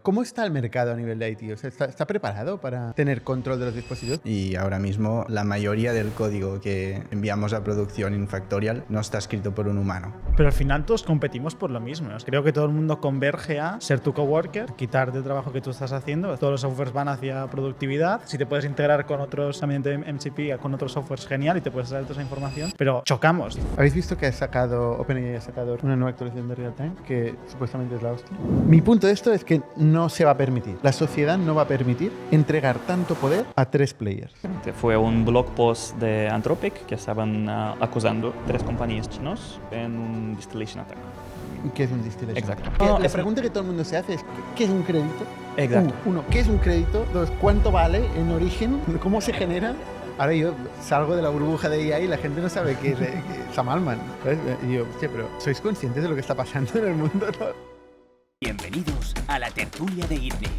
¿Cómo está el mercado a nivel de IT? O sea, ¿está preparado para tener control de los dispositivos? Y ahora mismo la mayoría del código que enviamos a producción en Factorial no está escrito por un humano. Pero al final todos competimos por lo mismo. Creo que todo el mundo converge a ser tu coworker, quitarte el trabajo que tú estás haciendo. Todos los softwares van hacia productividad. Si te puedes integrar con otros también de MCP, con otros softwares, genial, y te puedes traer toda esa información. Pero chocamos. ¿Habéis visto que OpenAI ha sacado una nueva actualización de Realtime que supuestamente es la hostia? Mi punto de esto es que no se va a permitir. La sociedad no va a permitir entregar tanto poder a 3 players. Fue un blog post de Anthropic que estaban acusando 3 compañías chinas en un distillation attack. ¿Y qué es un distillation? Exacto. La pregunta que todo el mundo se hace es ¿qué es un crédito? Exacto. Uno, ¿qué es un crédito? Dos, ¿cuánto vale en origen? ¿Cómo se genera? Ahora yo salgo de la burbuja de AI y la gente no sabe qué es Sam Altman, ¿sabes? Y yo, hostia, pero ¿sois conscientes de lo que está pasando en el mundo? Bienvenidos a la tertulia de ITNIC.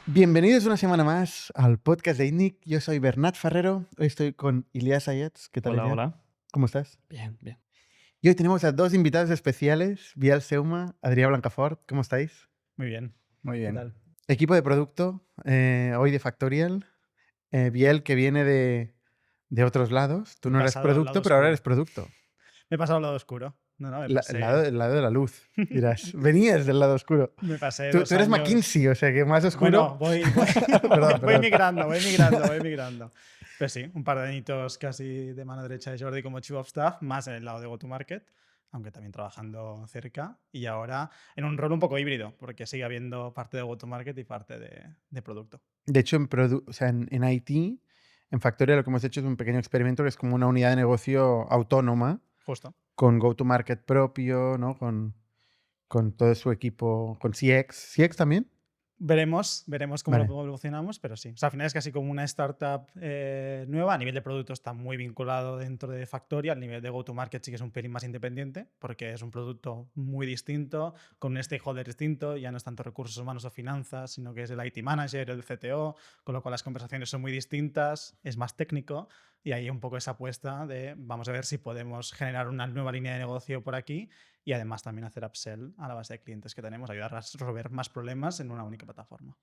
Bienvenidos una semana más al podcast de ITNIC. Yo soy Bernat Ferrero. Hoy estoy con Ilyas Ayats. ¿Qué tal, Hola, Ilyas? hola. ¿Cómo estás? Bien, bien. Y hoy tenemos a 2 invitados especiales, Biel Seuma, Adrià Blancafort. ¿Cómo estáis? Muy bien. Muy ¿Qué bien. tal? Equipo de producto, hoy de Factorial. Biel, que viene de otros lados. Tú no eres Pasado al producto, lado pero ahora oscuro. eres producto. Me he pasado al lado oscuro. No, me pasé. El lado de la luz, dirás. Venías del lado oscuro. Me pasé Tú 2 eres años. McKinsey, o sea que más oscuro. Bueno, voy Perdón. migrando. Pero sí, un par de añitos casi de mano derecha de Jordi como Chief of Staff, más en el lado de Go-to-Market, aunque también trabajando cerca. Y ahora en un rol un poco híbrido, porque sigue habiendo parte de Go-to-Market y parte de producto. De hecho, en IT, en Factorial lo que hemos hecho es un pequeño experimento que es como una unidad de negocio autónoma, Justo. con go-to-market propio, ¿no? Con todo su equipo, con CX. ¿CX también? Veremos cómo Vale. lo evolucionamos, pero sí. O sea, al final es casi como una startup nueva. A nivel de producto está muy vinculado dentro de Factorial. A nivel de go-to-market sí que es un pelín más independiente, porque es un producto muy distinto, con un stakeholder distinto. Ya no es tanto recursos humanos o finanzas, sino que es el IT manager, el CTO, con lo cual las conversaciones son muy distintas, es más técnico. Y hay un poco esa apuesta de vamos a ver si podemos generar una nueva línea de negocio por aquí y además también hacer upsell a la base de clientes que tenemos, ayudar a resolver más problemas en una única plataforma.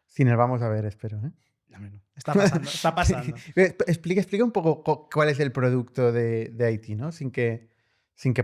Sin el vamos a ver, espero. ¿Eh? No. Está pasando. Explica un poco cuál es el producto de IT, ¿no? Sin que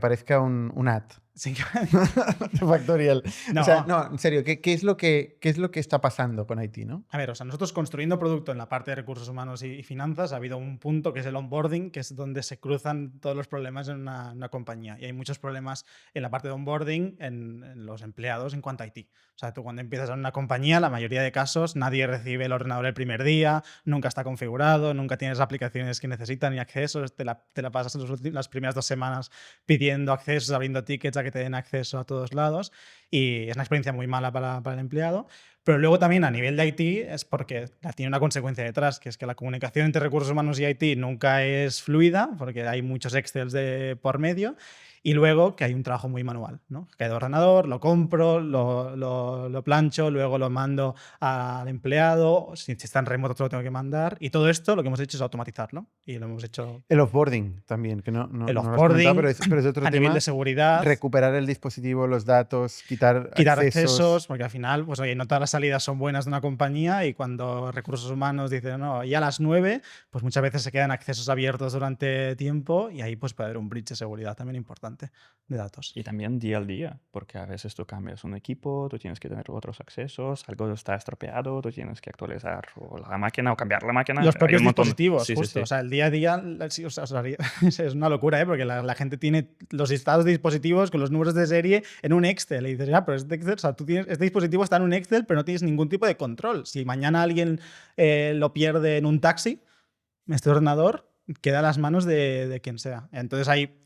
parezca un ad. Sí. De Factorial. No. O sea, no, en serio, ¿qué es lo que está pasando con IT, no? A ver, nosotros construyendo producto en la parte de recursos humanos y finanzas ha habido un punto que es el onboarding, que es donde se cruzan todos los problemas en una compañía. Y hay muchos problemas en la parte de onboarding en los empleados en cuanto a IT. O sea, tú cuando empiezas en una compañía, la mayoría de casos, nadie recibe el ordenador el primer día, nunca está configurado, nunca tienes aplicaciones que necesitan ni accesos, te la pasas las primeras 2 semanas pidiendo accesos, abriendo tickets a que te den acceso a todos lados. Y es una experiencia muy mala para el empleado. Pero luego también a nivel de IT es porque tiene una consecuencia detrás, que es que la comunicación entre recursos humanos y IT nunca es fluida, porque hay muchos Excels por medio, y luego que hay un trabajo muy manual, ¿no? Cae de ordenador, lo compro, lo plancho, luego lo mando al empleado, si está en remoto lo tengo que mandar, y todo esto lo que hemos hecho es automatizarlo, y lo hemos hecho... El offboarding también, que no El lo has offboarding, comentado, pero es otro a tema. nivel de seguridad, Recuperar el dispositivo, los datos, quitar accesos, porque al final, pues oye, no todas las salidas son buenas de una compañía y cuando recursos humanos dicen, no, ya a las 9, pues muchas veces se quedan accesos abiertos durante tiempo y ahí pues puede haber un breach de seguridad también importante de datos. Y también día al día, porque a veces tú cambias un equipo, tú tienes que tener otros accesos, algo está estropeado, tú tienes que actualizar o la máquina o cambiar la máquina. Los Hay propios un montón. dispositivos, Sí, justo. sí. O sea, el día a día es una locura, ¿eh? Porque la gente tiene los listados de dispositivos con los números de serie en un Excel. Y dices, pero este Excel, o sea, este dispositivo está en un Excel, pero no tienes ningún tipo de control. Si mañana alguien lo pierde en un taxi, este ordenador queda a las manos de quien sea. Entonces hay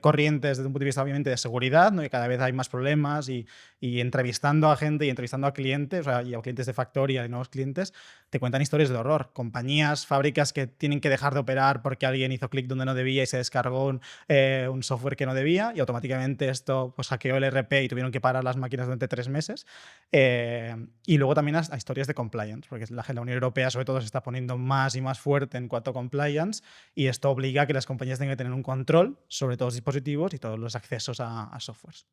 corrientes desde un punto de vista obviamente de seguridad, ¿no? Y cada vez hay más problemas y entrevistando a gente y entrevistando a clientes, o sea, y a clientes de Factorial y nuevos clientes, te cuentan historias de horror. Compañías, fábricas que tienen que dejar de operar porque alguien hizo clic donde no debía y se descargó un software que no debía y automáticamente esto pues hackeó el ERP y tuvieron que parar las máquinas durante 3 meses. Y luego también a historias de compliance, porque la Unión Europea sobre todo se está poniendo más y más fuerte en cuanto a compliance y esto obliga a que las compañías tengan que tener un control sobre todos los dispositivos y todos los accesos a softwares.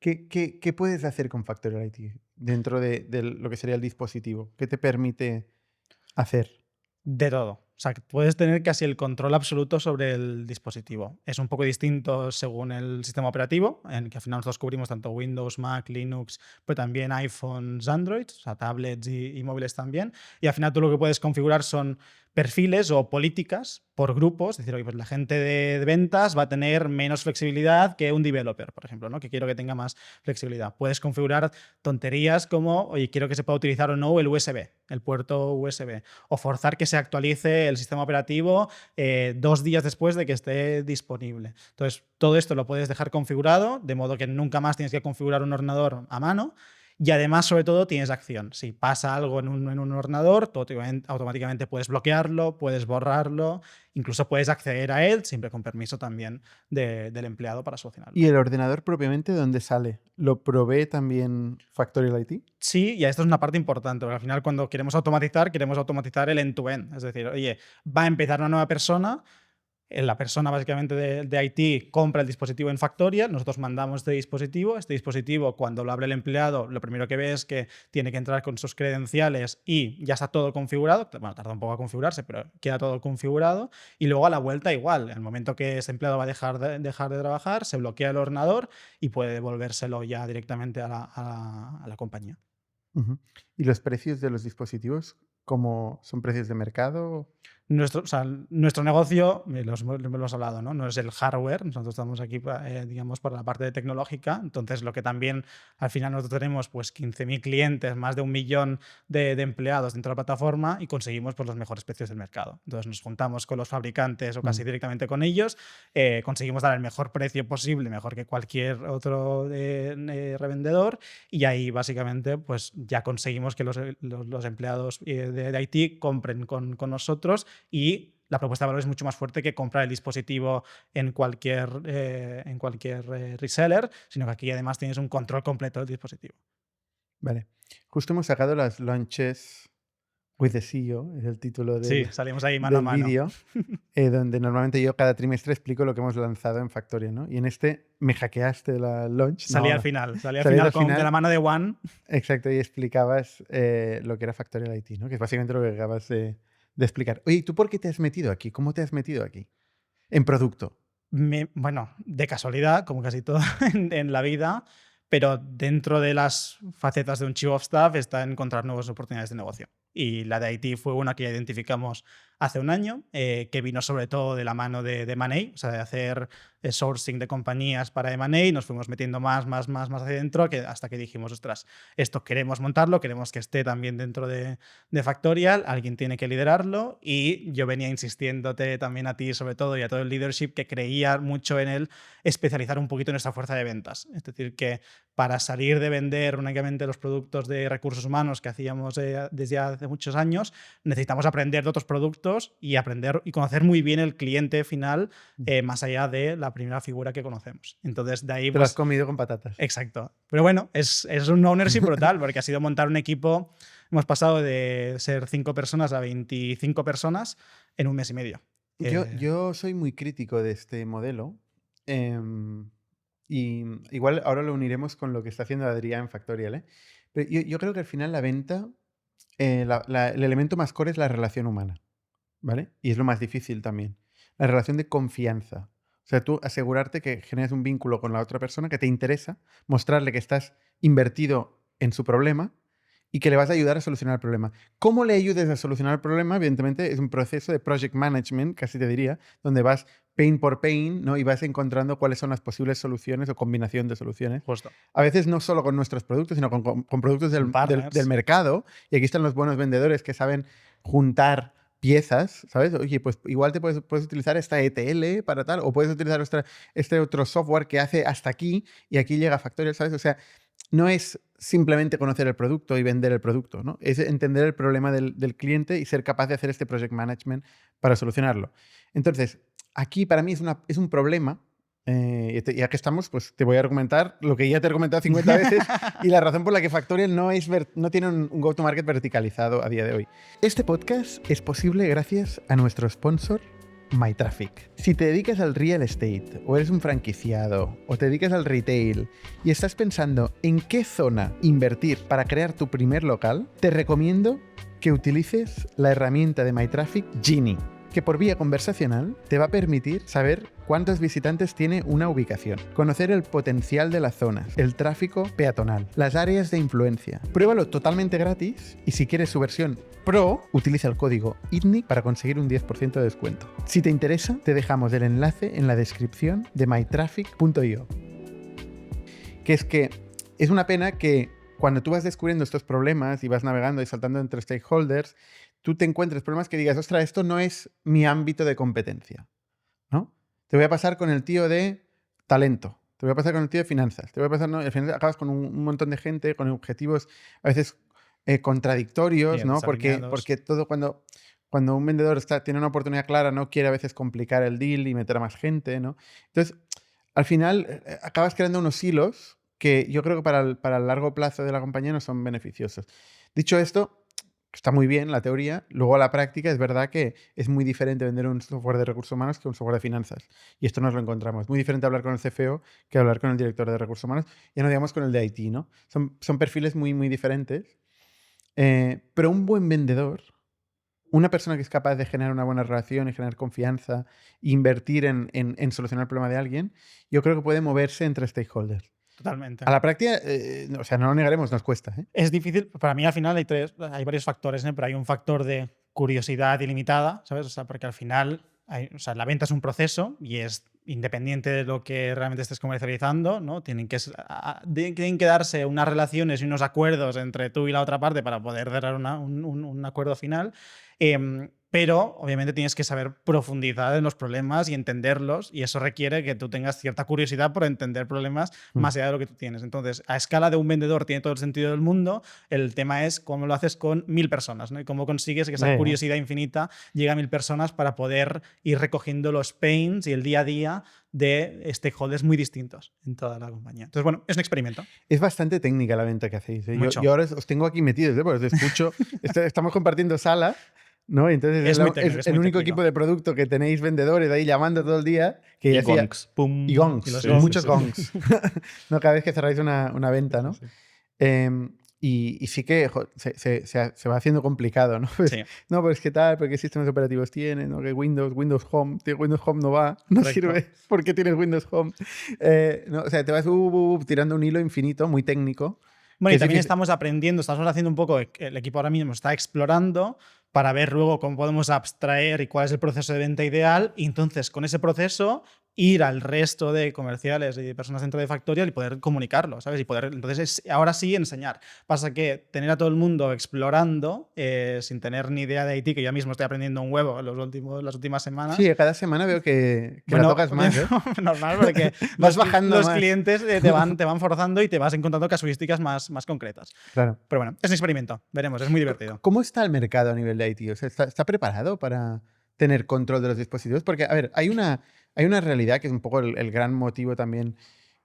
¿Qué puedes hacer con Factorial IT dentro de lo que sería el dispositivo? ¿Qué te permite hacer? De todo. O sea, que puedes tener casi el control absoluto sobre el dispositivo. Es un poco distinto según el sistema operativo, en que al final nosotros cubrimos tanto Windows, Mac, Linux, pero también iPhones, Android, o sea, tablets y móviles también. Y al final tú lo que puedes configurar son perfiles o políticas por grupos. Es decir, oye, pues la gente de ventas va a tener menos flexibilidad que un developer, por ejemplo, ¿no? Que quiero que tenga más flexibilidad. Puedes configurar tonterías como, oye, quiero que se pueda utilizar o no el USB, el puerto USB, o forzar que se actualice el sistema operativo 2 días después de que esté disponible. Entonces, todo esto lo puedes dejar configurado, de modo que nunca más tienes que configurar un ordenador a mano. Y además, sobre todo, tienes acción. Si pasa algo en un ordenador, tú automáticamente puedes bloquearlo, puedes borrarlo, incluso puedes acceder a él, siempre con permiso también del empleado para solucionarlo. ¿Y el ordenador propiamente dónde sale? ¿Lo provee también Factorial IT? Sí, y esto es una parte importante, porque al final cuando queremos automatizar el end-to-end. Es decir, oye, va a empezar una nueva persona, la persona básicamente de IT compra el dispositivo en Factorial, nosotros mandamos este dispositivo cuando lo abre el empleado, lo primero que ve es que tiene que entrar con sus credenciales y ya está todo configurado, bueno, tarda un poco a configurarse, pero queda todo configurado, y luego a la vuelta igual, en el momento que ese empleado va a dejar de trabajar, se bloquea el ordenador y puede devolvérselo ya directamente a la compañía. Uh-huh. ¿Y los precios de los dispositivos, cómo son precios de mercado? Nuestro negocio, me lo hemos hablado, ¿no? Es el hardware, nosotros estamos aquí digamos, para la parte tecnológica, entonces lo que también al final nosotros tenemos pues 15.000 clientes, más de 1 millón de empleados dentro de la plataforma y conseguimos pues, los mejores precios del mercado. Entonces nos juntamos con los fabricantes o casi directamente con ellos, conseguimos dar el mejor precio posible, mejor que cualquier otro revendedor, y ahí básicamente pues ya conseguimos que los empleados de IT compren con nosotros, y la propuesta de valor es mucho más fuerte que comprar el dispositivo en cualquier reseller, sino que aquí además tienes un control completo del dispositivo. Vale. Justo hemos sacado las launches with the CEO, es el título Sí, salimos ahí mano a mano. vídeo, donde normalmente yo cada trimestre explico lo que hemos lanzado en Factorial, ¿no? Y en este me hackeaste la launch. Salí al final de la mano de Juan. Exacto, y explicabas lo que era Factorial IT, ¿no? Que es básicamente lo que acabas de explicar. Oye, ¿tú por qué te has metido aquí? ¿Cómo te has metido aquí? En producto. Bueno, de casualidad, como casi todo en la vida, pero dentro de las facetas de un Chief of Staff está encontrar nuevas oportunidades de negocio. Y la de IT fue una que ya identificamos hace un año, que vino sobre todo de la mano de M&A, o sea, de hacer sourcing de compañías para M&A, nos fuimos metiendo más hacia adentro, hasta que dijimos, ostras, esto queremos montarlo, queremos que esté también dentro de Factorial, alguien tiene que liderarlo, y yo venía insistiéndote también a ti, sobre todo, y a todo el leadership, que creía mucho en el especializar un poquito nuestra fuerza de ventas. Es decir, que para salir de vender únicamente los productos de recursos humanos que hacíamos desde hace muchos años, necesitamos aprender de otros productos y aprender y conocer muy bien el cliente final, más allá de la primera figura que conocemos. Entonces, de ahí... Te lo has comido con patatas. Exacto. Pero bueno, es un ownership brutal, porque ha sido montar un equipo. Hemos pasado de ser 5 personas a 25 personas en 1 mes y medio. Yo soy muy crítico de este modelo. Y igual ahora lo uniremos con lo que está haciendo Adrián en Factorial, ¿eh? Pero yo creo que al final la venta, el elemento más core es la relación humana, ¿vale? Y es lo más difícil también. La relación de confianza. O sea, tú asegurarte que generas un vínculo con la otra persona, que te interesa, mostrarle que estás invertido en su problema y que le vas a ayudar a solucionar el problema. ¿Cómo le ayudes a solucionar el problema? Evidentemente es un proceso de project management, casi te diría, donde vas pain por pain, ¿no? Y vas encontrando cuáles son las posibles soluciones o combinación de soluciones. Justo. A veces no solo con nuestros productos, sino con productos del mercado. Y aquí están los buenos vendedores que saben juntar piezas, ¿sabes? Oye, pues igual te puedes utilizar esta ETL para tal, o puedes utilizar este otro software que hace hasta aquí y aquí llega Factorial, ¿sabes? O sea, no es simplemente conocer el producto y vender el producto, ¿no? Es entender el problema del cliente y ser capaz de hacer este project management para solucionarlo. Entonces, aquí para mí es un problema. Ya que estamos, pues te voy a argumentar lo que ya te he argumentado 50 veces y la razón por la que Factorial no tiene un go-to-market verticalizado a día de hoy. Este podcast es posible gracias a nuestro sponsor, MyTraffic. Si te dedicas al real estate, o eres un franquiciado, o te dedicas al retail, y estás pensando en qué zona invertir para crear tu primer local, te recomiendo que utilices la herramienta de MyTraffic Genie, que por vía conversacional te va a permitir saber cuántos visitantes tiene una ubicación, conocer el potencial de las zonas, el tráfico peatonal, las áreas de influencia. Pruébalo totalmente gratis y si quieres su versión Pro, utiliza el código ITNIC para conseguir un 10% de descuento. Si te interesa, te dejamos el enlace en la descripción de mytraffic.io. Que es una pena que cuando tú vas descubriendo estos problemas y vas navegando y saltando entre stakeholders, tú te encuentres problemas que digas, ostras, esto no es mi ámbito de competencia, ¿no? Te voy a pasar con el tío de talento, te voy a pasar con el tío de finanzas, te voy a pasar, ¿no? Al final acabas con un montón de gente, con objetivos a veces contradictorios, Bien, ¿no? Porque todo cuando un vendedor tiene una oportunidad clara, no quiere a veces complicar el deal y meter a más gente, ¿no? Entonces, al final acabas creando unos hilos que yo creo que para el largo plazo de la compañía no son beneficiosos. Dicho esto, está muy bien la teoría, luego la práctica es verdad que es muy diferente vender un software de recursos humanos que un software de finanzas. Y esto nos lo encontramos. Muy diferente hablar con el CFO que hablar con el director de recursos humanos. Ya no digamos con el de IT, ¿no? Son perfiles muy, muy diferentes. Pero un buen vendedor, una persona que es capaz de generar una buena relación y generar confianza, invertir en solucionar el problema de alguien, yo creo que puede moverse entre stakeholders. Totalmente. A la práctica, o sea, no lo negaremos, nos cuesta. Es difícil. Para mí, al final, hay varios factores, ¿eh? Pero hay un factor de curiosidad ilimitada, ¿sabes? O sea, porque al final, la venta es un proceso y es independiente de lo que realmente estés comercializando, ¿no? Tienen que darse unas relaciones y unos acuerdos entre tú y la otra parte para poder dar un acuerdo final. Pero obviamente tienes que saber profundizar en los problemas y entenderlos, y eso requiere que tú tengas cierta curiosidad por entender problemas más allá de lo que tú tienes. Entonces, a escala de un vendedor tiene todo el sentido del mundo. El tema es cómo lo haces con 1000 personas, ¿no? Y cómo consigues que esa curiosidad infinita llegue a 1000 personas para poder ir recogiendo los pains y el día a día de stakeholders muy distintos en toda la compañía. Entonces, bueno, es un experimento. Es bastante técnica la venta que hacéis. Yo ahora os tengo aquí metidos, porque os escucho. Estamos compartiendo sala, ¿no? Entonces es el único equipo de producto que tenéis vendedores ahí llamando todo el día. Que y gongs. Pum. Y gongs. Muchos gongs. No, cada vez que cerráis una venta, ¿no? Sí. Y sí que se va haciendo complicado, ¿no? Pues, sí. No, pues qué tal, pero qué sistemas operativos tienes, ¿no? Que Windows Home, Windows Home no va, no sirve. ¿Por qué tienes Windows Home? No, o sea, te vas tirando un hilo infinito, muy técnico. Bueno, y también estamos aprendiendo, estamos haciendo un poco, el equipo ahora mismo está explorando para ver luego cómo podemos abstraer y cuál es el proceso de venta ideal, y entonces con ese proceso ir al resto de comerciales y de personas dentro de Factorial y poder comunicarlo, ¿sabes? Y poder, entonces, ahora sí enseñar. Pasa que tener a todo el mundo explorando sin tener ni idea de IT, que yo mismo estoy aprendiendo un huevo en las últimas semanas. Sí, cada semana veo que la tocas más, ¿eh? Normal, porque vas bajando los más. Clientes te van forzando y te vas encontrando casuísticas más concretas. Claro. Pero bueno, es un experimento. Veremos, es muy divertido. ¿Cómo está el mercado a nivel de IT? O sea, ¿está preparado para tener control de los dispositivos? Porque, a ver, hay una realidad que es un poco el gran motivo también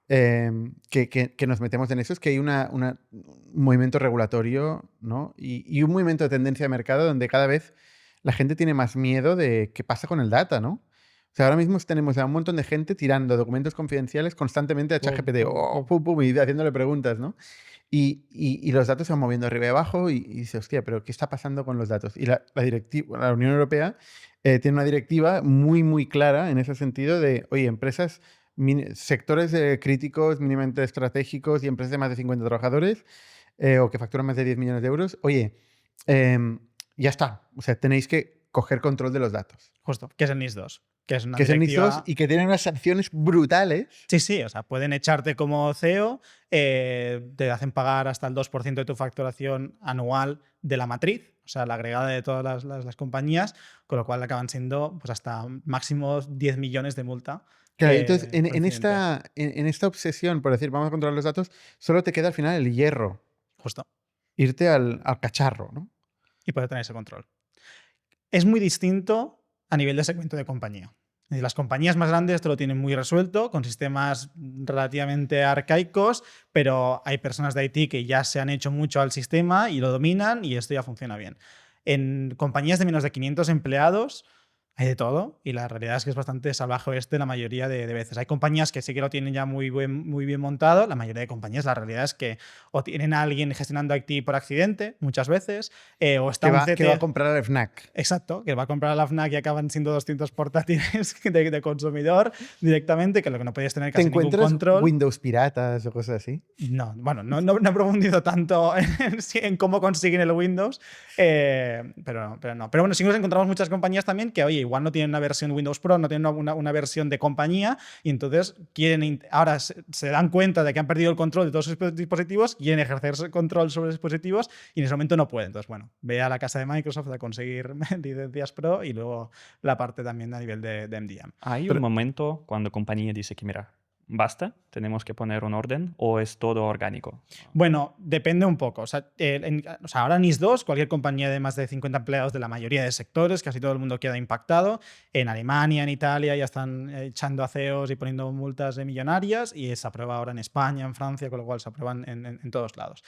que nos metemos en eso, es que hay un movimiento regulatorio, ¿no? Y un movimiento de tendencia de mercado donde cada vez la gente tiene más miedo de qué pasa con el data, ¿no? O sea, ahora mismo tenemos a un montón de gente tirando documentos confidenciales constantemente a ChatGPT y haciéndole preguntas, ¿no? Y los datos se van moviendo arriba y abajo y dice, hostia, pero ¿qué está pasando con los datos? Y la Unión Europea tiene una directiva muy, muy clara en ese sentido de, oye, empresas, sectores críticos, mínimamente estratégicos y empresas de más de 50 trabajadores o que facturan más de 10 millones de euros, oye, ya está. O sea, tenéis que coger control de los datos. Justo, que es el NIS2. Que es una que directiva... es el NIS2 y que tienen unas sanciones brutales. Sí, o sea, pueden echarte como CEO, te hacen pagar hasta el 2% de tu facturación anual de la matriz, o sea, la agregada de todas las compañías, con lo cual acaban siendo pues hasta máximo 10 millones de multa. Claro, entonces en esta obsesión por decir vamos a controlar los datos, solo te queda al final el hierro. Justo. Irte al cacharro, ¿no? Y poder tener ese control. Es muy distinto a nivel de segmento de compañía. Las compañías más grandes te lo tienen muy resuelto, con sistemas relativamente arcaicos, pero hay personas de IT que ya se han hecho mucho al sistema y lo dominan y esto ya funciona bien. En compañías de menos de 500 empleados, Hay de todo y la realidad es que es bastante salvaje la mayoría de veces. Hay compañías que sí que lo tienen ya muy bien montado. La mayoría de compañías, la realidad es que o tienen a alguien gestionando IT por accidente, muchas veces, o está un Que va a CTO. comprar al FNAC. Exacto, que va a comprar a la FNAC y acaban siendo 200 portátiles de consumidor directamente, que lo que no podéis tener ¿Te casi ningún encuentras control. Windows piratas o cosas así? No, bueno, no he profundizado tanto en cómo consiguen el Windows, pero no. Pero bueno, sí nos encontramos muchas compañías también que, oye, igual no tienen una versión Windows Pro, no tienen una versión de compañía y entonces ahora se dan cuenta de que han perdido el control de todos sus dispositivos, quieren ejercer control sobre los dispositivos y en ese momento no pueden. Entonces, bueno, ve a la casa de Microsoft a conseguir licencias Pro y luego la parte también a nivel de MDM. ¿Hay un momento cuando compañía dice que, mira, basta, tenemos que poner un orden o es todo orgánico? Bueno, depende un poco. O sea, ahora NIS 2, cualquier compañía de más de 50 empleados de la mayoría de sectores, casi todo el mundo queda impactado. En Alemania, en Italia ya están echando a CEOs y poniendo multas de millonarias y se aprueba ahora en España, en Francia, con lo cual se aprueban en todos lados.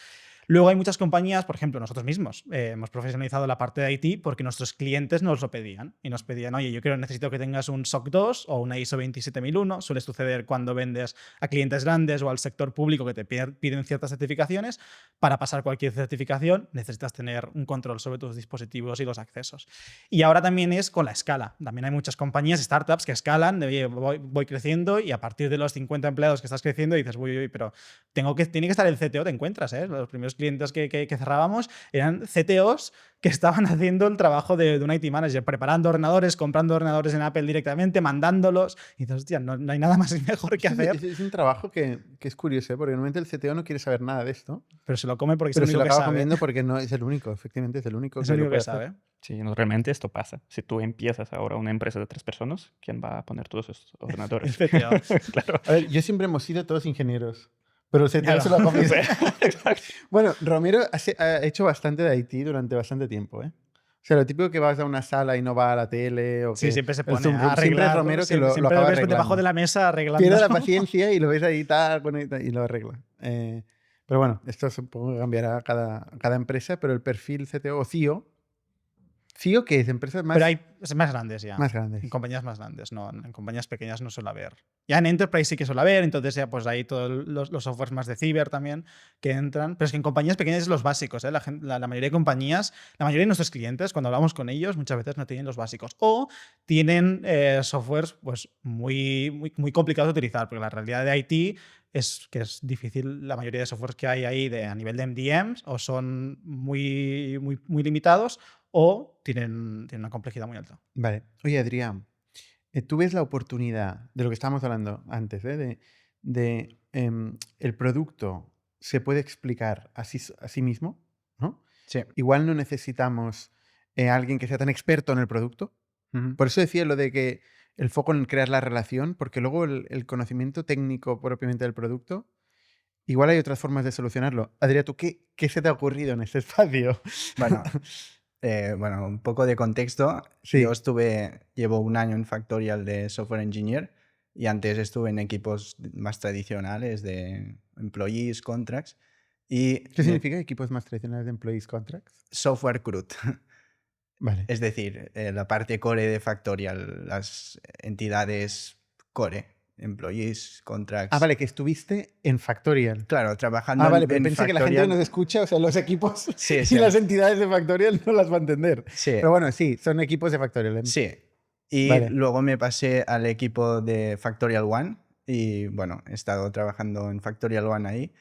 Luego hay muchas compañías, por ejemplo, nosotros mismos hemos profesionalizado la parte de IT porque nuestros clientes nos lo pedían y nos pedían, oye, necesito que tengas un SOC 2 o una ISO 27001. Suele suceder cuando vendes a clientes grandes o al sector público que te piden ciertas certificaciones. Para pasar cualquier certificación necesitas tener un control sobre tus dispositivos y los accesos. Y ahora también es con la escala. También hay muchas compañías, startups que escalan, oye, voy creciendo y a partir de los 50 empleados que estás creciendo dices, uy, pero tiene que estar el CTO, te encuentras, ¿eh? Los primeros clientes que cerrábamos eran CTOs que estaban haciendo el trabajo de un IT manager, preparando ordenadores, comprando ordenadores en Apple directamente, mandándolos. Y dices, hostia, no hay nada más y mejor que hacer. Es un trabajo que es curioso, ¿eh? Porque normalmente el CTO no quiere saber nada de esto. Pero se lo come porque Pero es se el lo único que acaba sabe. comiendo porque no es el único, efectivamente, es el único Es el único puede que hacer. sabe. Sí, no, realmente esto pasa. Si tú empiezas ahora una empresa de 3 personas, ¿quién va a poner todos esos ordenadores? El CTO. Claro. A ver, yo siempre hemos sido todos ingenieros, pero el CTO Claro. se lo ha comido. Exacto. Bueno, Romero ha hecho bastante de IT durante bastante tiempo, ¿eh? O sea, lo típico que vas a una sala y no va a la tele o que Sí, siempre se el pone Zoom a Room, siempre es arreglar. Romero que Siempre lo acaba lo ves arreglando. debajo de la mesa arreglando. Pierde la paciencia y lo ves ahí tal, y lo arregla. Pero bueno, esto supongo que cambiará cada empresa, pero el perfil CTO o CIO, ¿CIO qué es? Empresas más, Pero hay más grandes ya. más grandes. En compañías más grandes, no. En compañías pequeñas no suele haber. Ya en Enterprise sí que suele haber, entonces ya pues hay todos los softwares más de ciber también que entran. Pero es que en compañías pequeñas es los básicos, ¿eh? La mayoría de compañías, la mayoría de nuestros clientes, cuando hablamos con ellos, muchas veces no tienen los básicos. O tienen softwares pues muy complicados de utilizar, porque la realidad de IT es que es difícil. La mayoría de softwares que hay ahí a nivel de MDMs o son muy limitados o tienen una complejidad muy alta. Vale. Oye, Adrián, tú ves la oportunidad de lo que estábamos hablando antes, ¿eh? El producto se puede explicar a sí mismo, ¿no? Sí. Igual no necesitamos alguien que sea tan experto en el producto. Por eso decía lo de que el foco en crear la relación, porque luego el conocimiento técnico propiamente del producto, igual hay otras formas de solucionarlo. Adrián, ¿tú qué se te ha ocurrido en este espacio? Bueno, un poco de contexto. Sí. Yo llevo un año en Factorial de Software Engineer y antes estuve en equipos más tradicionales de Employees, Contracts. ¿Qué significa equipos más tradicionales de Employees Contracts? Software CRUD. Vale. Es decir, la parte core de Factorial, las entidades core, Employees, Contracts. Ah, vale, que estuviste en Factorial. Claro, trabajando vale, pero en pensé que la Factorial. gente que nos escucha, o sea, los equipos Sí, y sí. las entidades de Factorial no las va a entender. Sí. Pero bueno, sí, son equipos de Factorial. Sí. Y Vale. luego me pasé al equipo de Factorial One y bueno, he estado trabajando en Factorial One ahí.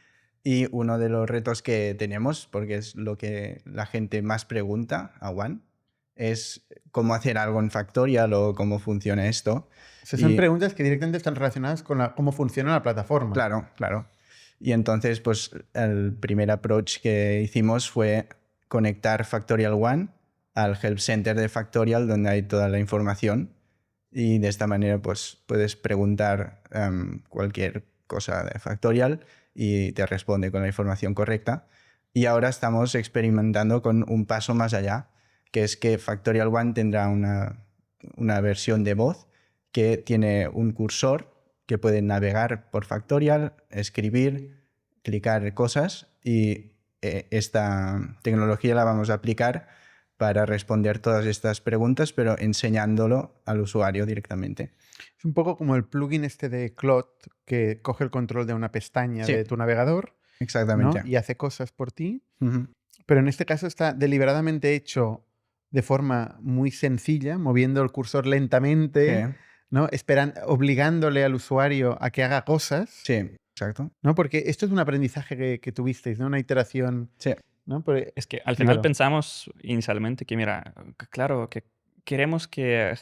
Y uno de los retos que tenemos, porque es lo que la gente más pregunta a One, es cómo hacer algo en Factorial o cómo funciona esto. O sea, son preguntas que directamente están relacionadas con cómo funciona la plataforma. Claro, claro. Y entonces, pues el primer approach que hicimos fue conectar Factorial One al Help Center de Factorial, donde hay toda la información. Y de esta manera, pues puedes preguntar cualquier cosa de Factorial y te responde con la información correcta. Y ahora estamos experimentando con un paso más allá, que es que Factorial One tendrá una versión de voz que tiene un cursor que puede navegar por Factorial, escribir, clicar cosas y esta tecnología la vamos a aplicar para responder todas estas preguntas, pero enseñándolo al usuario directamente. Es un poco como el plugin este de Claude que coge el control de una pestaña Sí. de tu navegador, ¿no? Exactamente. Y hace cosas por ti. Ujú. Pero en este caso está deliberadamente hecho de forma muy sencilla, moviendo el cursor lentamente, Sí, ¿no? Obligándole al usuario a que haga cosas, sí, exacto. ¿no? Porque esto es un aprendizaje que tuvisteis, ¿no? Una iteración, Sí. ¿no? Porque- Es que al final dímelo. pensamos inicialmente que, mira, claro, que queremos que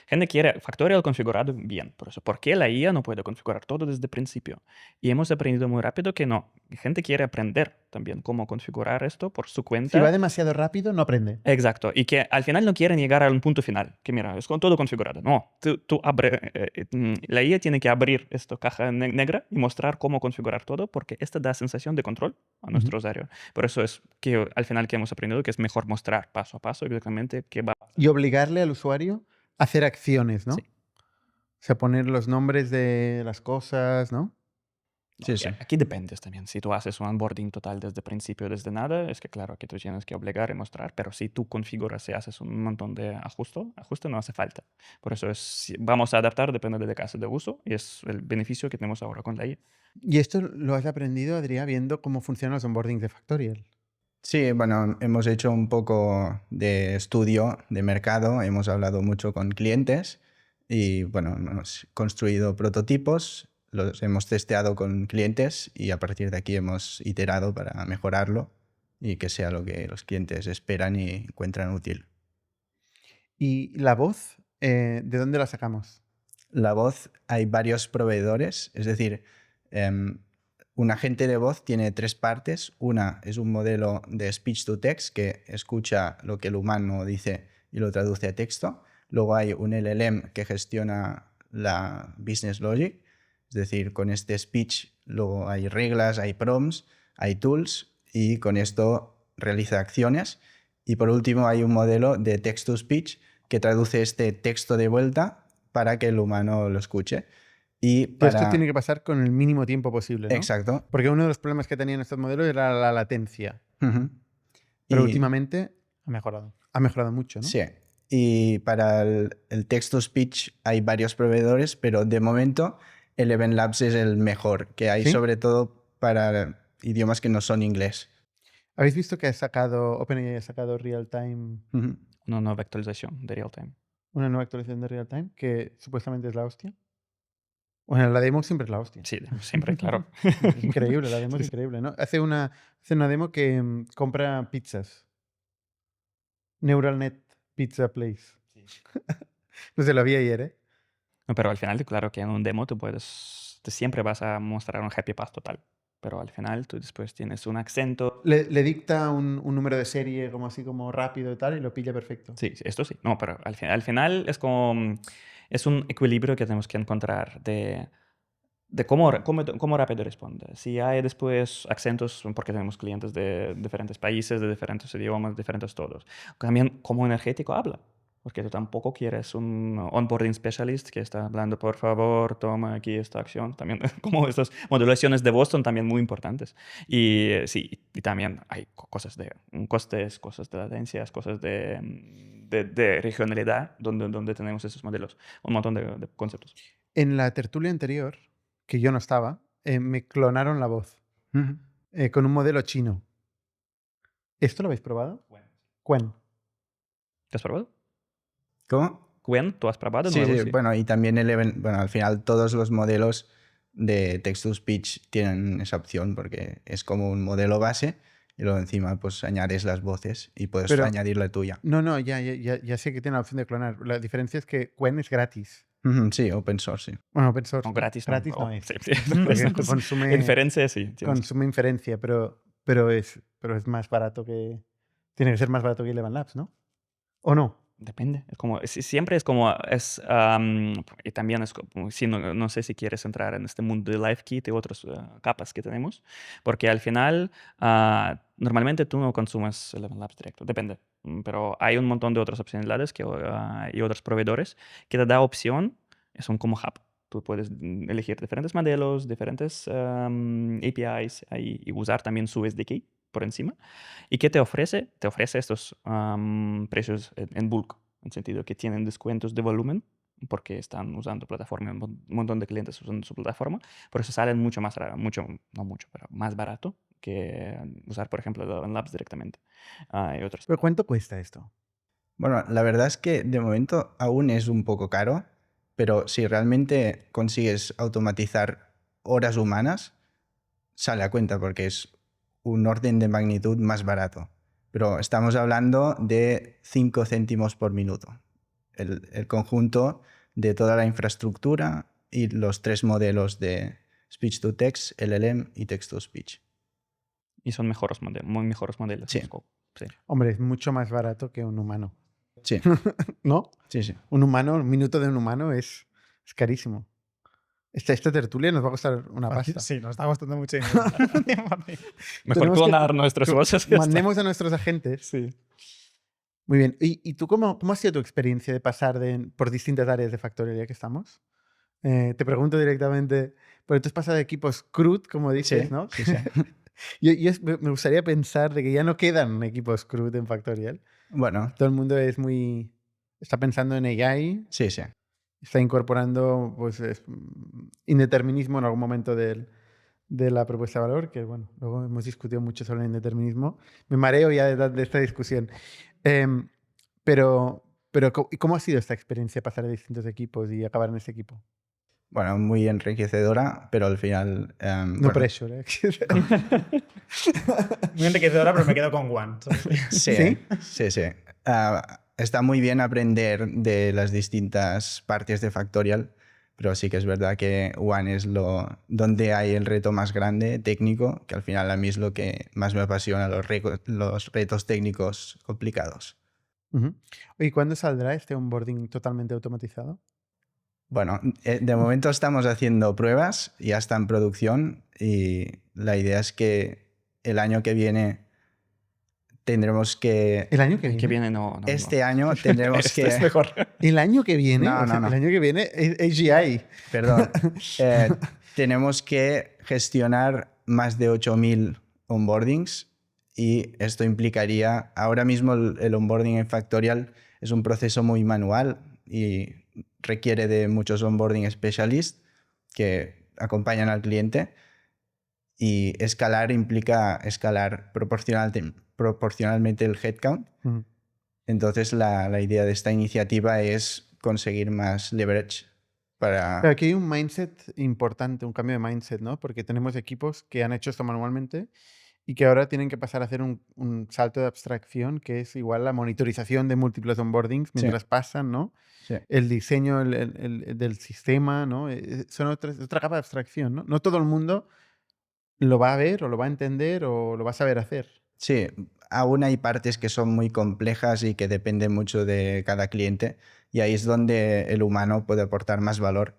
gente quiere Factorial configurado bien. Por eso, ¿por qué la IA no puede configurar todo desde el principio? Y hemos aprendido muy rápido que no. Gente quiere aprender también cómo configurar esto por su Si cuenta. va demasiado rápido, no aprende. Exacto, y que al final no quieren llegar a un punto final, que mira, es con todo configurado. No, tú la IA tiene que abrir esta caja negra y mostrar cómo configurar todo, porque esto da sensación de control a nuestro usuario. Por eso es que al final que hemos aprendido que es mejor mostrar paso a paso exactamente qué va. Y obligarle al usuario a hacer acciones, ¿no? Sí. O sea, poner los nombres de las cosas, ¿no? Sí, sí. Aquí dependes también. Si tú haces un onboarding total desde el principio, desde nada, es que claro que tú tienes que obligar y mostrar, pero si tú configuras y haces un montón de ajuste no hace falta. Por eso vamos a adaptar, depende del caso de uso, y es el beneficio que tenemos ahora con la IA. Y esto lo has aprendido, Adrián, viendo cómo funcionan los onboardings de Factorial. Sí, bueno, hemos hecho un poco de estudio de mercado, hemos hablado mucho con clientes y bueno, hemos construido prototipos, los hemos testeado con clientes y a partir de aquí hemos iterado para mejorarlo y que sea lo que los clientes esperan y encuentran útil. ¿Y la voz, de dónde la sacamos? La voz, hay varios proveedores, es decir, un agente de voz tiene tres partes. Una es un modelo de speech to text que escucha lo que el humano dice y lo traduce a texto. Luego hay un LLM que gestiona la business logic, es decir, con este speech luego hay reglas, hay prompts, hay tools y con esto realiza acciones. Y por último hay un modelo de text to speech que traduce este texto de vuelta para que el humano lo escuche. Y Pero esto para... tiene que pasar con el mínimo tiempo posible, ¿no? Exacto. Porque uno de los problemas que tenían estos modelos era la latencia. Ujú. Pero Y- últimamente Ha mejorado. ha mejorado mucho, ¿no? Sí. Y para el text-to-speech hay varios proveedores, pero de momento Eleven Labs es el mejor que hay, ¿Sí? sobre todo para idiomas que no son inglés. ¿Habéis visto que OpenAI ha sacado Real Time, Ujú. Una nueva actualización de real time. una nueva actualización de Real Time, que supuestamente es la hostia? Bueno, la demo siempre es la hostia. Sí, siempre, claro. Es increíble, la demo es Sí, sí. increíble, ¿no? Hace una demo que compra pizzas. Neuralnet Pizza Place. No se lo vi ayer, ¿eh? No, pero al final, claro que en un demo tú siempre vas a mostrar un happy path total. Pero al final tú después tienes un acento. Le dicta un número de serie como así como rápido y tal y lo pilla perfecto. Sí, sí, esto sí. No, pero al final es como... Es un equilibrio que tenemos que encontrar de cómo rápido responde. Si hay después acentos, porque tenemos clientes de diferentes países, de diferentes idiomas, diferentes todos. También cómo energético habla. Porque tú tampoco quieres un onboarding specialist que está hablando, por favor, toma aquí esta acción. También, como estas modulaciones de voz son también muy importantes. Y sí, y también hay cosas de costes, cosas de latencias, cosas de regionalidad, donde tenemos esos modelos. Un montón de conceptos. En la tertulia anterior, que yo no estaba, me clonaron la voz Ujú. con un modelo chino. ¿Esto lo habéis probado? Quen. ¿Te has probado? ¿Cómo? Quen, ¿tú has probado? Sí, Nuevo, sí. Bueno, y también Eleven, bueno, al final todos los modelos de text-to-speech tienen esa opción porque es como un modelo base y luego encima pues añades las voces y puedes Pero- añadir la tuya. No, ya sé que tiene la opción de clonar. La diferencia es que Quen es gratis. Ujú, sí, open source, sí. Bueno, open source. No, gratis no no. es. Sí, sí. Porque consume, Inferencia, sí. consume inferencia, pero es más barato que... Tiene que ser más barato que Eleven Labs, ¿no? ¿O no? Depende. Siempre es como... y también es como... Sí, no sé si quieres entrar en este mundo de LiveKit y otras capas que tenemos. Porque al final, normalmente tú no consumes Eleven Labs directo. Depende. Pero hay un montón de otras opcionalidades y otros proveedores que te da opción. Son como hub. Tú puedes elegir diferentes modelos, diferentes APIs y usar también su SDK por encima. ¿Y qué te ofrece? Te ofrece estos precios en bulk, en sentido que tienen descuentos de volumen porque están usando plataforma, un montón de clientes usando su plataforma, por eso salen mucho más, no mucho, pero más barato que usar, por ejemplo, Eleven Labs directamente. Y otros. ¿Pero cuánto cuesta esto? Bueno, la verdad es que de momento aún es un poco caro, pero si realmente consigues automatizar horas humanas, sale a cuenta porque es un orden de magnitud más barato. Pero estamos hablando de 5 céntimos por minuto. El conjunto de toda la infraestructura y los 3 modelos de Speech to Text, LLM y Text to Speech. Y son mejores modelos, muy mejores modelos. Sí. Sí. Hombre, es mucho más barato que un humano. Sí, ¿No? sí. Un minuto de un humano es carísimo. Esta tertulia nos va a costar una pasta. Sí, nos está costando mucho dinero. Mejor Tenemos que- clonar nuestros voces. y ya está. Mandemos a nuestros agentes. Sí. Muy bien. ¿Y tú cómo ha sido tu experiencia de pasar por distintas áreas de Factorial ya que estamos? Te pregunto directamente, porque tú has pasado de equipos CRUD, como dices, Sí, ¿no? sí, sí. Me gustaría pensar de que ya no quedan equipos CRUD en Factorial. Bueno, Todo el mundo está pensando en AI, sí. está incorporando pues, indeterminismo en algún momento de la propuesta de valor, que bueno, luego hemos discutido mucho sobre el indeterminismo. Me mareo ya de esta discusión. Pero ¿cómo ha sido esta experiencia pasar de distintos equipos y acabar en este equipo? Bueno, muy enriquecedora, pero al final... No bueno, pressure, ¿eh? Muy enriquecedora, pero me quedo con One. Sí. Está muy bien aprender de las distintas partes de Factorial, pero sí que es verdad que One es donde hay el reto más grande técnico, que al final a mí es lo que más me apasiona, los retos técnicos complicados. Ujú. ¿Y cuándo saldrá este onboarding totalmente automatizado? Bueno, de momento estamos haciendo pruebas, ya está en producción y la idea es que el año que viene tendremos que... ¿El año que viene? Que viene no. Este año tendremos Este que... es mejor. ¿El año que viene? No, O sea, no. El año que viene es AGI. Perdón. Tenemos que gestionar más de 8.000 onboardings y esto implicaría, ahora mismo el onboarding en Factorial es un proceso muy manual y requiere de muchos onboarding specialists que acompañan al cliente y escalar implica escalar proporcionalmente el headcount. Ujú. Entonces la idea de esta iniciativa es conseguir más leverage para... Pero aquí hay un mindset importante, un cambio de mindset, ¿no? Porque tenemos equipos que han hecho esto manualmente y que ahora tienen que pasar a hacer un salto de abstracción que es igual la monitorización de múltiples onboardings mientras pasan, ¿no? Sí. El diseño del sistema, ¿no? Son otra capa de abstracción, ¿no? No todo el mundo lo va a ver o lo va a entender o lo va a saber hacer. Sí, aún hay partes que son muy complejas y que dependen mucho de cada cliente y ahí es donde el humano puede aportar más valor.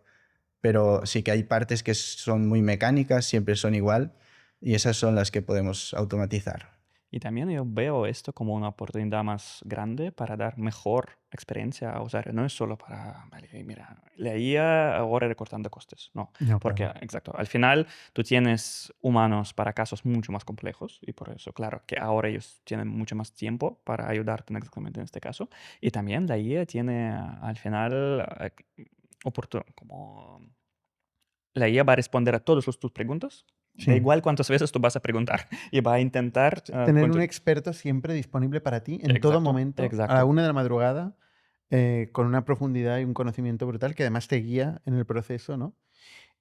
Pero sí que hay partes que son muy mecánicas, siempre son igual y esas son las que podemos automatizar. Y también yo veo esto como una oportunidad más grande para dar mejor experiencia a usuario. No es solo para, vale, mira, la IA ahora recortando costes. No, No, porque, claro. exacto, al final tú tienes humanos para casos mucho más complejos y por eso, claro, que ahora ellos tienen mucho más tiempo para ayudarte exactamente en este caso. Y también la IA tiene al final como la IA va a responder a todas tus preguntas. Sí. Da igual cuántas veces tú vas a preguntar y va a intentar... Tener un experto siempre disponible para ti en todo Exacto, momento, a exacto. la 1 de la madrugada, con una profundidad y un conocimiento brutal que además te guía en el proceso, ¿no?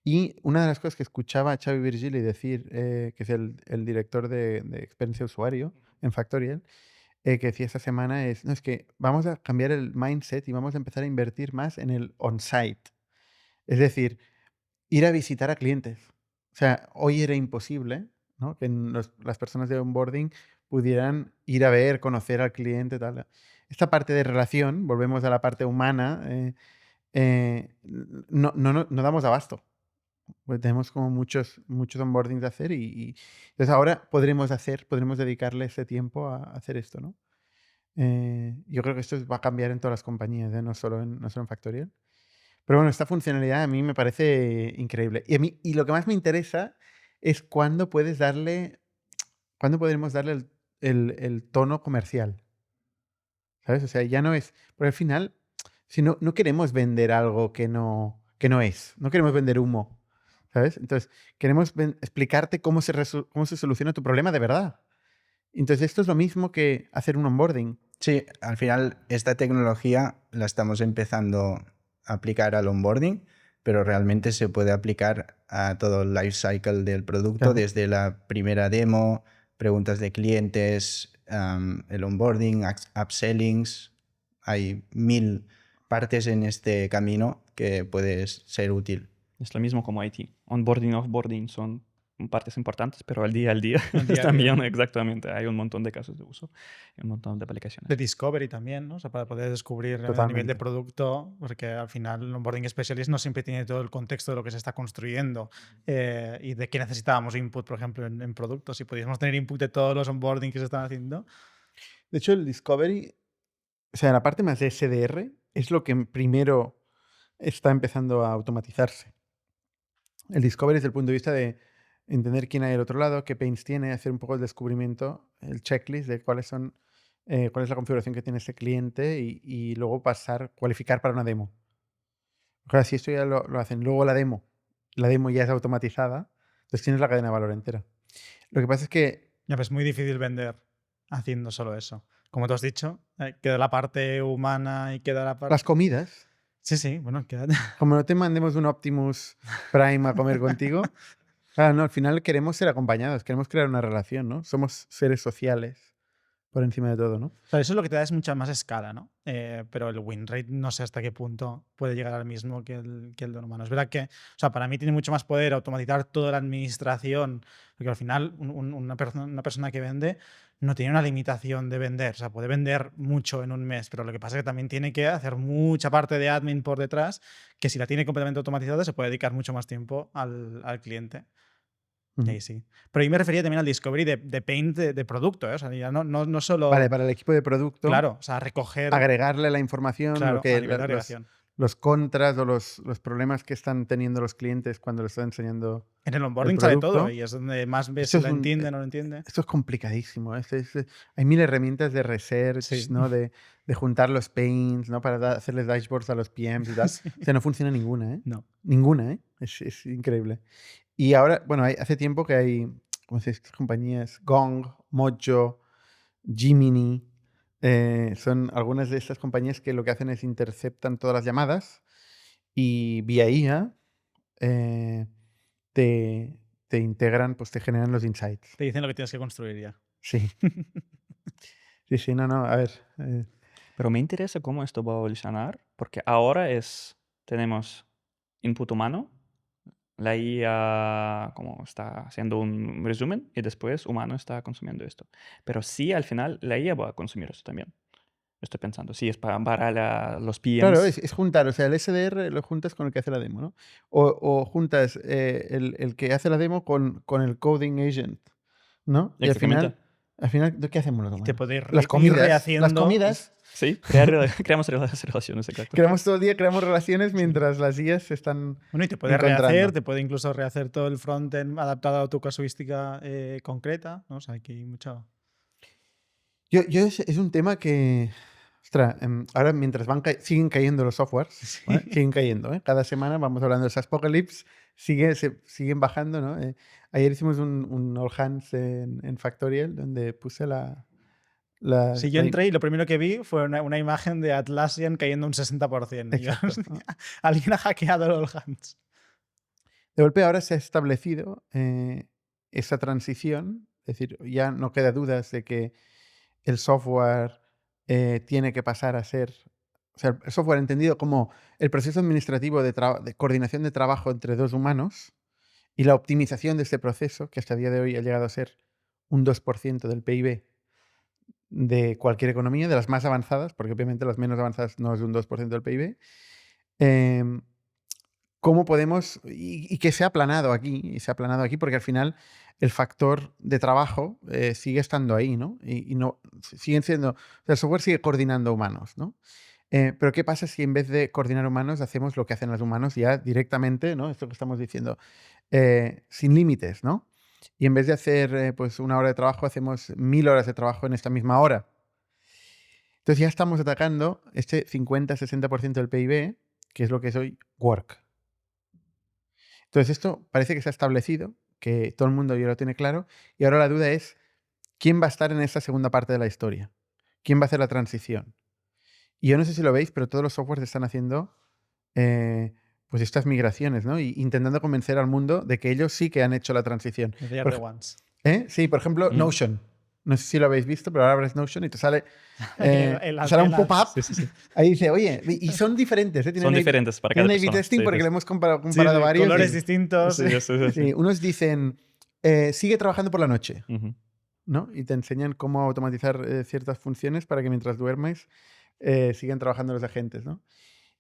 Y una de las cosas que escuchaba a Xavi Virgili decir, que es el director de experiencia de usuario en Factorial, que decía esta semana es, no, es que vamos a cambiar el mindset y vamos a empezar a invertir más en el on-site. Es decir, ir a visitar a clientes. O sea, hoy era imposible, ¿no? Que las personas de onboarding pudieran ir a ver, conocer al cliente, tal. Esta parte de relación, volvemos a la parte humana, no damos abasto. Pues tenemos como muchos onboardings de hacer entonces ahora podremos dedicarle ese tiempo a hacer esto, ¿no? Yo creo que esto va a cambiar en todas las compañías, no solo en Factorial. Pero bueno, esta funcionalidad a mí me parece increíble. Y lo que más me interesa es cuándo puedes darle ¿cuándo podremos darle el tono comercial? ¿Sabes? O sea, ya no es... Porque al final, si no queremos vender algo que no es. No queremos vender humo. ¿Sabes? Entonces, queremos explicarte cómo se soluciona tu problema de verdad. Entonces, esto es lo mismo que hacer un onboarding. Sí, al final esta tecnología la estamos empezando a aplicar al onboarding, pero realmente se puede aplicar a todo el life cycle del producto, Claro. desde la primera demo, preguntas de clientes, el onboarding, upsellings. Hay 1000 partes en este camino que puede ser útil. Es lo mismo como IT. Onboarding, offboarding son partes importantes, pero al día Al día a día. también, exactamente. Hay un montón de casos de uso y un montón de aplicaciones. De discovery también, ¿no? O sea, para poder descubrir a nivel Totalmente. de producto, porque al final el onboarding specialist no siempre tiene todo el contexto de lo que se está construyendo y de qué necesitábamos input, por ejemplo, en productos. Si pudiésemos tener input de todos los onboarding que se están haciendo. De hecho, el discovery, o sea, la parte más de SDR es lo que primero está empezando a automatizarse. El discovery desde el punto de vista de entender quién hay al otro lado, qué pains tiene, hacer un poco el descubrimiento, el checklist de cuál es la configuración que tiene ese cliente y luego cualificar para una demo. Ahora, si esto ya lo hacen, luego la demo ya es automatizada, entonces tienes la cadena de valor entera. Lo que pasa es que Ya, pues es muy difícil vender haciendo solo eso. Como tú has dicho, queda la parte humana y queda la parte... las comidas, Sí, sí, bueno, queda... como no te mandemos un Optimus Prime a comer contigo, claro, no, al final queremos ser acompañados, queremos crear una relación, ¿no? Somos seres sociales por encima de todo, ¿no? O sea, eso es lo que te da es mucha más escala, ¿no? Pero el win rate no sé hasta qué punto puede llegar al mismo que el de un humano. Es verdad que, o sea, para mí tiene mucho más poder automatizar toda la administración, porque al final una persona que vende no tiene una limitación de vender, o sea, puede vender mucho en un mes, pero lo que pasa es que también tiene que hacer mucha parte de admin por detrás, que si la tiene completamente automatizada se puede dedicar mucho más tiempo al cliente. Ujú. Ahí sí. Pero yo me refería también al discovery de paint de producto, ¿eh? O sea, ya no solo... Vale, para el equipo de producto, Claro, o sea, recoger... agregarle la información, Claro, lo que, a nivel de agregación. los contras o los problemas que están teniendo los clientes cuando les están enseñando. En el onboarding sale producto. todo y es donde más ves Esto si es lo un- entiende o no lo entiende. Esto es complicadísimo. Hay mil herramientas de research, Sí. ¿no? De juntar los pains, ¿no? Para hacerles dashboards a los PMs y tal. Sí. O sea, no funciona ninguna, ¿eh? No. Ninguna, ¿eh? Es increíble. Y ahora, bueno, hace tiempo que hay, ¿cómo se dice? Estas compañías, Gong, Mojo, Gemini, son algunas de estas compañías que lo que hacen es interceptan todas las llamadas y vía IA eh, te integran, pues te generan los insights. Te dicen lo que tienes que construir ya. Sí. Sí, no, a ver. Pero me interesa cómo esto va a evolucionar, porque ahora tenemos input humano, la IA como está haciendo un resumen y después humano está consumiendo esto. Pero sí, al final la IA va a consumir esto también. Estoy pensando, sí, es para los PMs. Claro, es juntar, o sea, el SDR lo juntas con el que hace la demo, ¿no? O juntas el que hace la demo con el coding agent, ¿no? Y Exactamente. al final, ¿qué hacemos los humanos? Te puede ir Las comidas, rehaciendo... las comidas. Sí, creamos relaciones, exacto. Creamos todo el día, creamos relaciones mientras las IAs se están Bueno, y te puede encontrando. rehacer, te puede incluso rehacer todo el frontend adaptado a tu casuística concreta, ¿no? O sea, aquí hay mucho... Es un tema que, ostras, ahora mientras siguen cayendo los softwares, ¿vale? Siguen cayendo, ¿eh? Cada semana vamos hablando de esas apocalypse, siguen bajando, ¿no? Ayer hicimos un all hands en Factorial donde puse Sí, yo entré y lo primero que vi fue una imagen de Atlassian cayendo un 60%. Y yo, Exacto, hostia, ¿no? alguien ha hackeado el All Hands. De golpe ahora se ha establecido esa transición, es decir, ya no queda dudas de que el software tiene que pasar a ser, o sea, el software entendido como el proceso administrativo de coordinación de trabajo entre dos humanos y la optimización de este proceso, que hasta el día de hoy ha llegado a ser un 2% del PIB de cualquier economía, de las más avanzadas, porque obviamente las menos avanzadas no es un 2% del PIB. ¿Cómo podemos, y que se ha aplanado aquí, porque al final el factor de trabajo sigue estando ahí, ¿no? Y no siguen siendo, o sea, el software sigue coordinando humanos, ¿no? Pero ¿qué pasa si en vez de coordinar humanos hacemos lo que hacen los humanos ya directamente, ¿no? Esto que estamos diciendo, sin límites, ¿no? y en vez de hacer pues 1 hora de trabajo, hacemos 1000 horas de trabajo en esta misma hora. Entonces ya estamos atacando este 50-60% del PIB, que es lo que es hoy work. Entonces esto parece que se ha establecido, que todo el mundo ya lo tiene claro, y ahora la duda es quién va a estar en esta segunda parte de la historia, quién va a hacer la transición. Y yo no sé si lo veis, pero todos los softwares están haciendo pues estas migraciones, ¿no? Y intentando convencer al mundo de que ellos sí que han hecho la transición. They are the ones. Sí, por ejemplo, Notion. No sé si lo habéis visto, pero ahora abres Notion y te sale, sale un pop-up. Sí, sí, sí. Ahí dice, oye, y son diferentes. Son diferentes para cada tienen A/B persona. testing Sí, porque sí. le hemos comparado Sí, varios. colores y- distintos. Sí, sí, sí, sí. sí, unos dicen, sigue trabajando por la noche, Ujú. ¿no? Y te enseñan cómo automatizar ciertas funciones para que mientras duermes sigan trabajando los agentes, ¿no?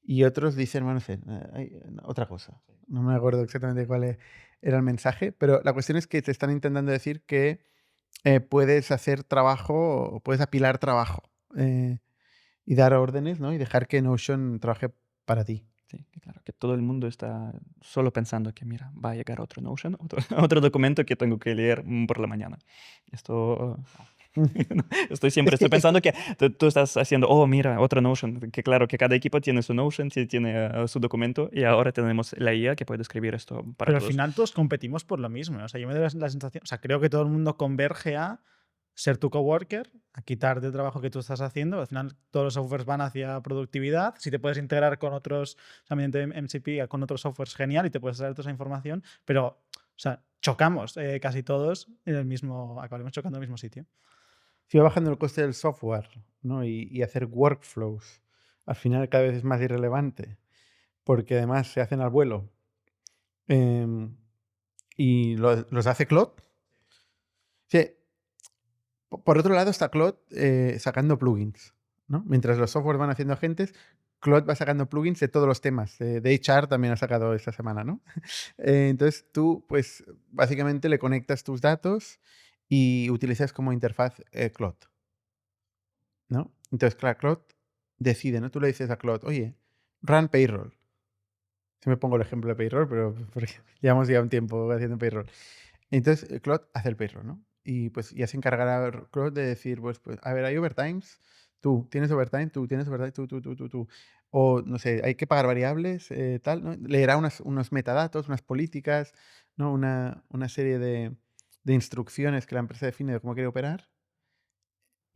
Y otros dicen, bueno, no sé, otra cosa. No me acuerdo exactamente cuál era el mensaje, pero la cuestión es que te están intentando decir que puedes hacer trabajo, o puedes apilar trabajo y dar órdenes, ¿no? Y dejar que Notion trabaje para ti. Sí, que claro, que todo el mundo está solo pensando que, mira, va a llegar otro Notion, otro documento que tengo que leer por la mañana. Esto... Estoy pensando que tú estás haciendo, oh, mira, otro Notion. Que claro, que cada equipo tiene su Notion, tiene su documento, y ahora tenemos la IA que puede escribir esto para Pero al todos. final todos competimos por lo mismo. O sea, yo me doy la sensación, o sea, creo que todo el mundo converge a ser tu coworker, a quitarte el trabajo que tú estás haciendo. Al final todos los softwares van hacia productividad. Si te puedes integrar con otros, o sea, mediante MCP, con otros softwares, genial, y te puedes traer toda esa información. Pero, o sea, chocamos casi todos en el mismo, acabaremos chocando en el mismo sitio. Si va bajando el coste del software, ¿no? Y hacer workflows, al final cada vez es más irrelevante, porque además se hacen al vuelo. Y los hace Claude. Sí, por otro lado está Claude sacando plugins, ¿no? Mientras los softwares van haciendo agentes, Claude va sacando plugins de todos los temas. De HR también ha sacado esta semana, ¿no? Entonces tú, pues, básicamente le conectas tus datos y utilizas como interfaz Claude, ¿no? Entonces, claro, Claude decide, ¿no? Tú le dices a Claude, oye, run payroll. Si me pongo el ejemplo de payroll, pero porque llevamos ya un tiempo haciendo payroll. Entonces, Claude hace el payroll, ¿no? Y pues ya se encargará Claude de decir, pues, a ver, hay overtimes, tú tienes overtime, tú tienes overtime, tú. O, no sé, hay que pagar variables, tal, ¿no? Leerá unos metadatos, unas políticas, ¿no? Una serie de instrucciones que la empresa define de cómo quiere operar.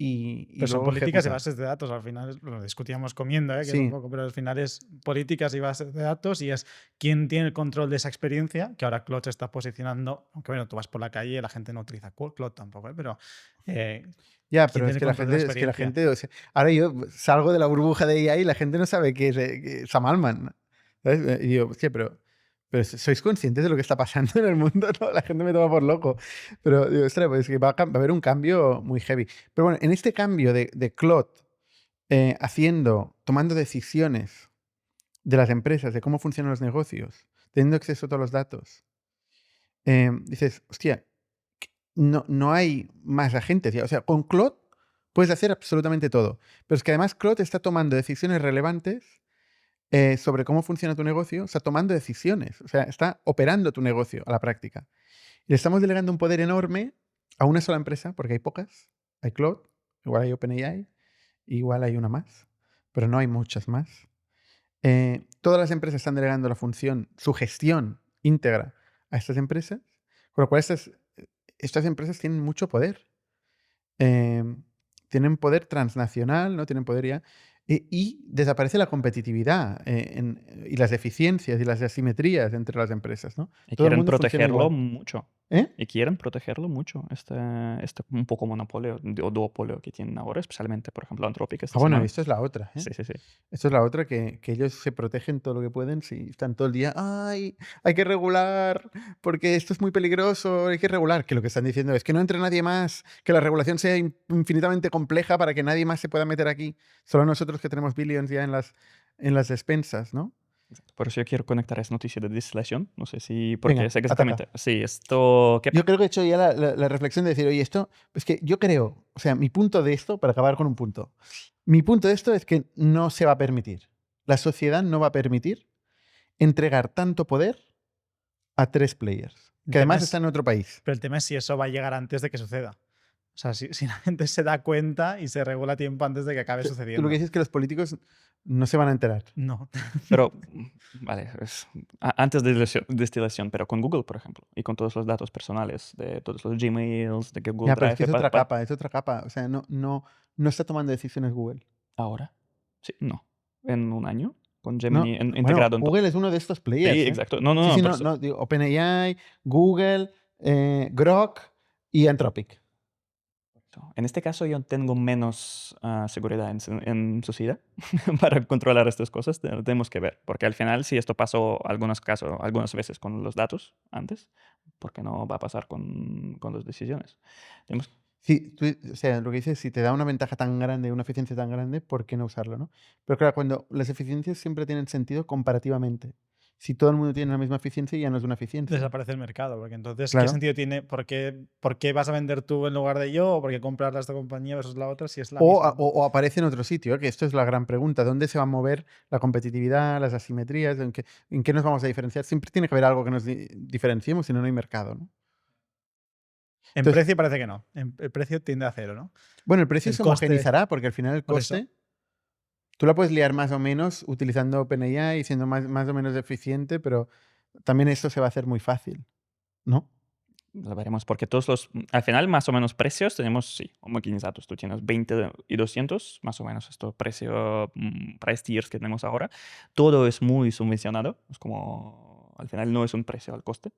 Y Pero son luego políticas y ejecuta. bases de datos. Al final lo discutíamos comiendo, que es Sí. un poco, pero al final es políticas y bases de datos y es quién tiene el control de esa experiencia, que ahora Claude se está posicionando, aunque bueno, tú vas por la calle y la gente no utiliza Claude tampoco, pero Ya, ¿quién pero es tiene que la control de la gente, experiencia? o sea, ahora yo salgo de la burbuja de AI y la gente no sabe qué es Sam Altman, ¿sabes? Y digo, hostia, pero ¿sois conscientes de lo que está pasando en el mundo? ¿No? La gente me toma por loco. Pero digo, ostras, pues es que va a haber un cambio muy heavy. Pero bueno, en este cambio de Claude tomando decisiones de las empresas, de cómo funcionan los negocios, teniendo acceso a todos los datos, dices, hostia, no hay más agentes. O sea, con Claude puedes hacer absolutamente todo. Pero es que además Claude está tomando decisiones relevantes sobre cómo funciona tu negocio. Está tomando decisiones. O sea, está operando tu negocio a la práctica. Y le estamos delegando un poder enorme a una sola empresa, porque hay pocas. Hay Claude, igual hay OpenAI, igual hay una más, pero no hay muchas más. Todas las empresas están delegando la función, su gestión íntegra a estas empresas, con lo cual estas empresas tienen mucho poder. Tienen poder transnacional, ¿no? Tienen poder ya. Y desaparece la competitividad y las deficiencias y las asimetrías entre las empresas, ¿no? Y Todo el quieren mundo funciona protegerlo igual. mucho. ¿Eh? Y quieren protegerlo mucho, este un poco monopolio o duopolio que tienen ahora, especialmente, por ejemplo, Anthropic esta Bueno, semana. esto es la otra, ¿eh? Sí, sí, sí. Esto es la otra, que ellos se protegen todo lo que pueden. Si están todo el día, ¡ay! Hay que regular, porque esto es muy peligroso, hay que regular. Que lo que están diciendo es que no entre nadie más, que la regulación sea infinitamente compleja para que nadie más se pueda meter aquí. Solo nosotros que tenemos billions ya en las despensas, ¿no? Por eso yo quiero conectar esa noticia de destilación. No sé si... Porque Venga, sé exactamente... Sí, esto... ¿qué Yo creo que he hecho ya la reflexión de decir, oye, esto, es que yo creo, o sea, mi punto de esto, para acabar con un punto, mi punto de esto es que no se va a permitir. La sociedad no va a permitir entregar tanto poder a 3 players. que además tema es- está en otro país. Pero el tema es si eso va a llegar antes de que suceda. O sea, si la gente se da cuenta y se regula a tiempo antes de que acabe Tú sucediendo. lo que dices es que los políticos no se van a enterar. No. Pero, vale, antes de destilación, pero con Google, por ejemplo, y con todos los datos personales de todos los Gmails, de Google Ya, pero Drive. es que es otra capa, es otra capa. O sea, no está tomando decisiones Google. Ahora. Sí, no. En un año, con No, Gemini bueno, integrado en todo. Google es uno de estos players. Sí, ¿eh? exacto. No, Sí, por eso. no, digo, OpenAI, Google, Grok y Anthropic. En este caso yo tengo menos seguridad en sociedad para controlar estas cosas. Tenemos que ver, porque al final si esto pasó algunas veces con los datos antes, ¿por qué no va a pasar con las decisiones? Tenemos- Sí, o sea, lo que dices, si te da una ventaja tan grande, una eficiencia tan grande, ¿por qué no usarlo, no? Pero claro, cuando las eficiencias siempre tienen sentido comparativamente. Si todo el mundo tiene la misma eficiencia, ya no es una eficiencia. Desaparece el mercado, porque entonces, Claro. ¿qué sentido tiene? ¿Por qué vas a vender tú en lugar de yo? ¿O por qué comprar esta compañía versus la otra si es la misma? O aparece en otro sitio, que esto es la gran pregunta. ¿Dónde se va a mover la competitividad, las asimetrías? ¿En qué nos vamos a diferenciar? Siempre tiene que haber algo que nos diferenciemos, si no, no hay mercado, ¿no? En Entonces- precio parece que no. El precio tiende a cero, ¿no? Bueno, el precio El se coste- homogenizará, porque al final el por eso. coste... Tú la puedes liar más o menos utilizando OpenAI y siendo más o menos eficiente, pero también esto se va a hacer muy fácil, ¿no? Lo veremos, porque al final más o menos precios tenemos, sí, homogenizados. Tú tienes 20 y 200, más o menos esto price tiers que tenemos ahora. Todo es muy subvencionado, es como, al final no es un precio al coste.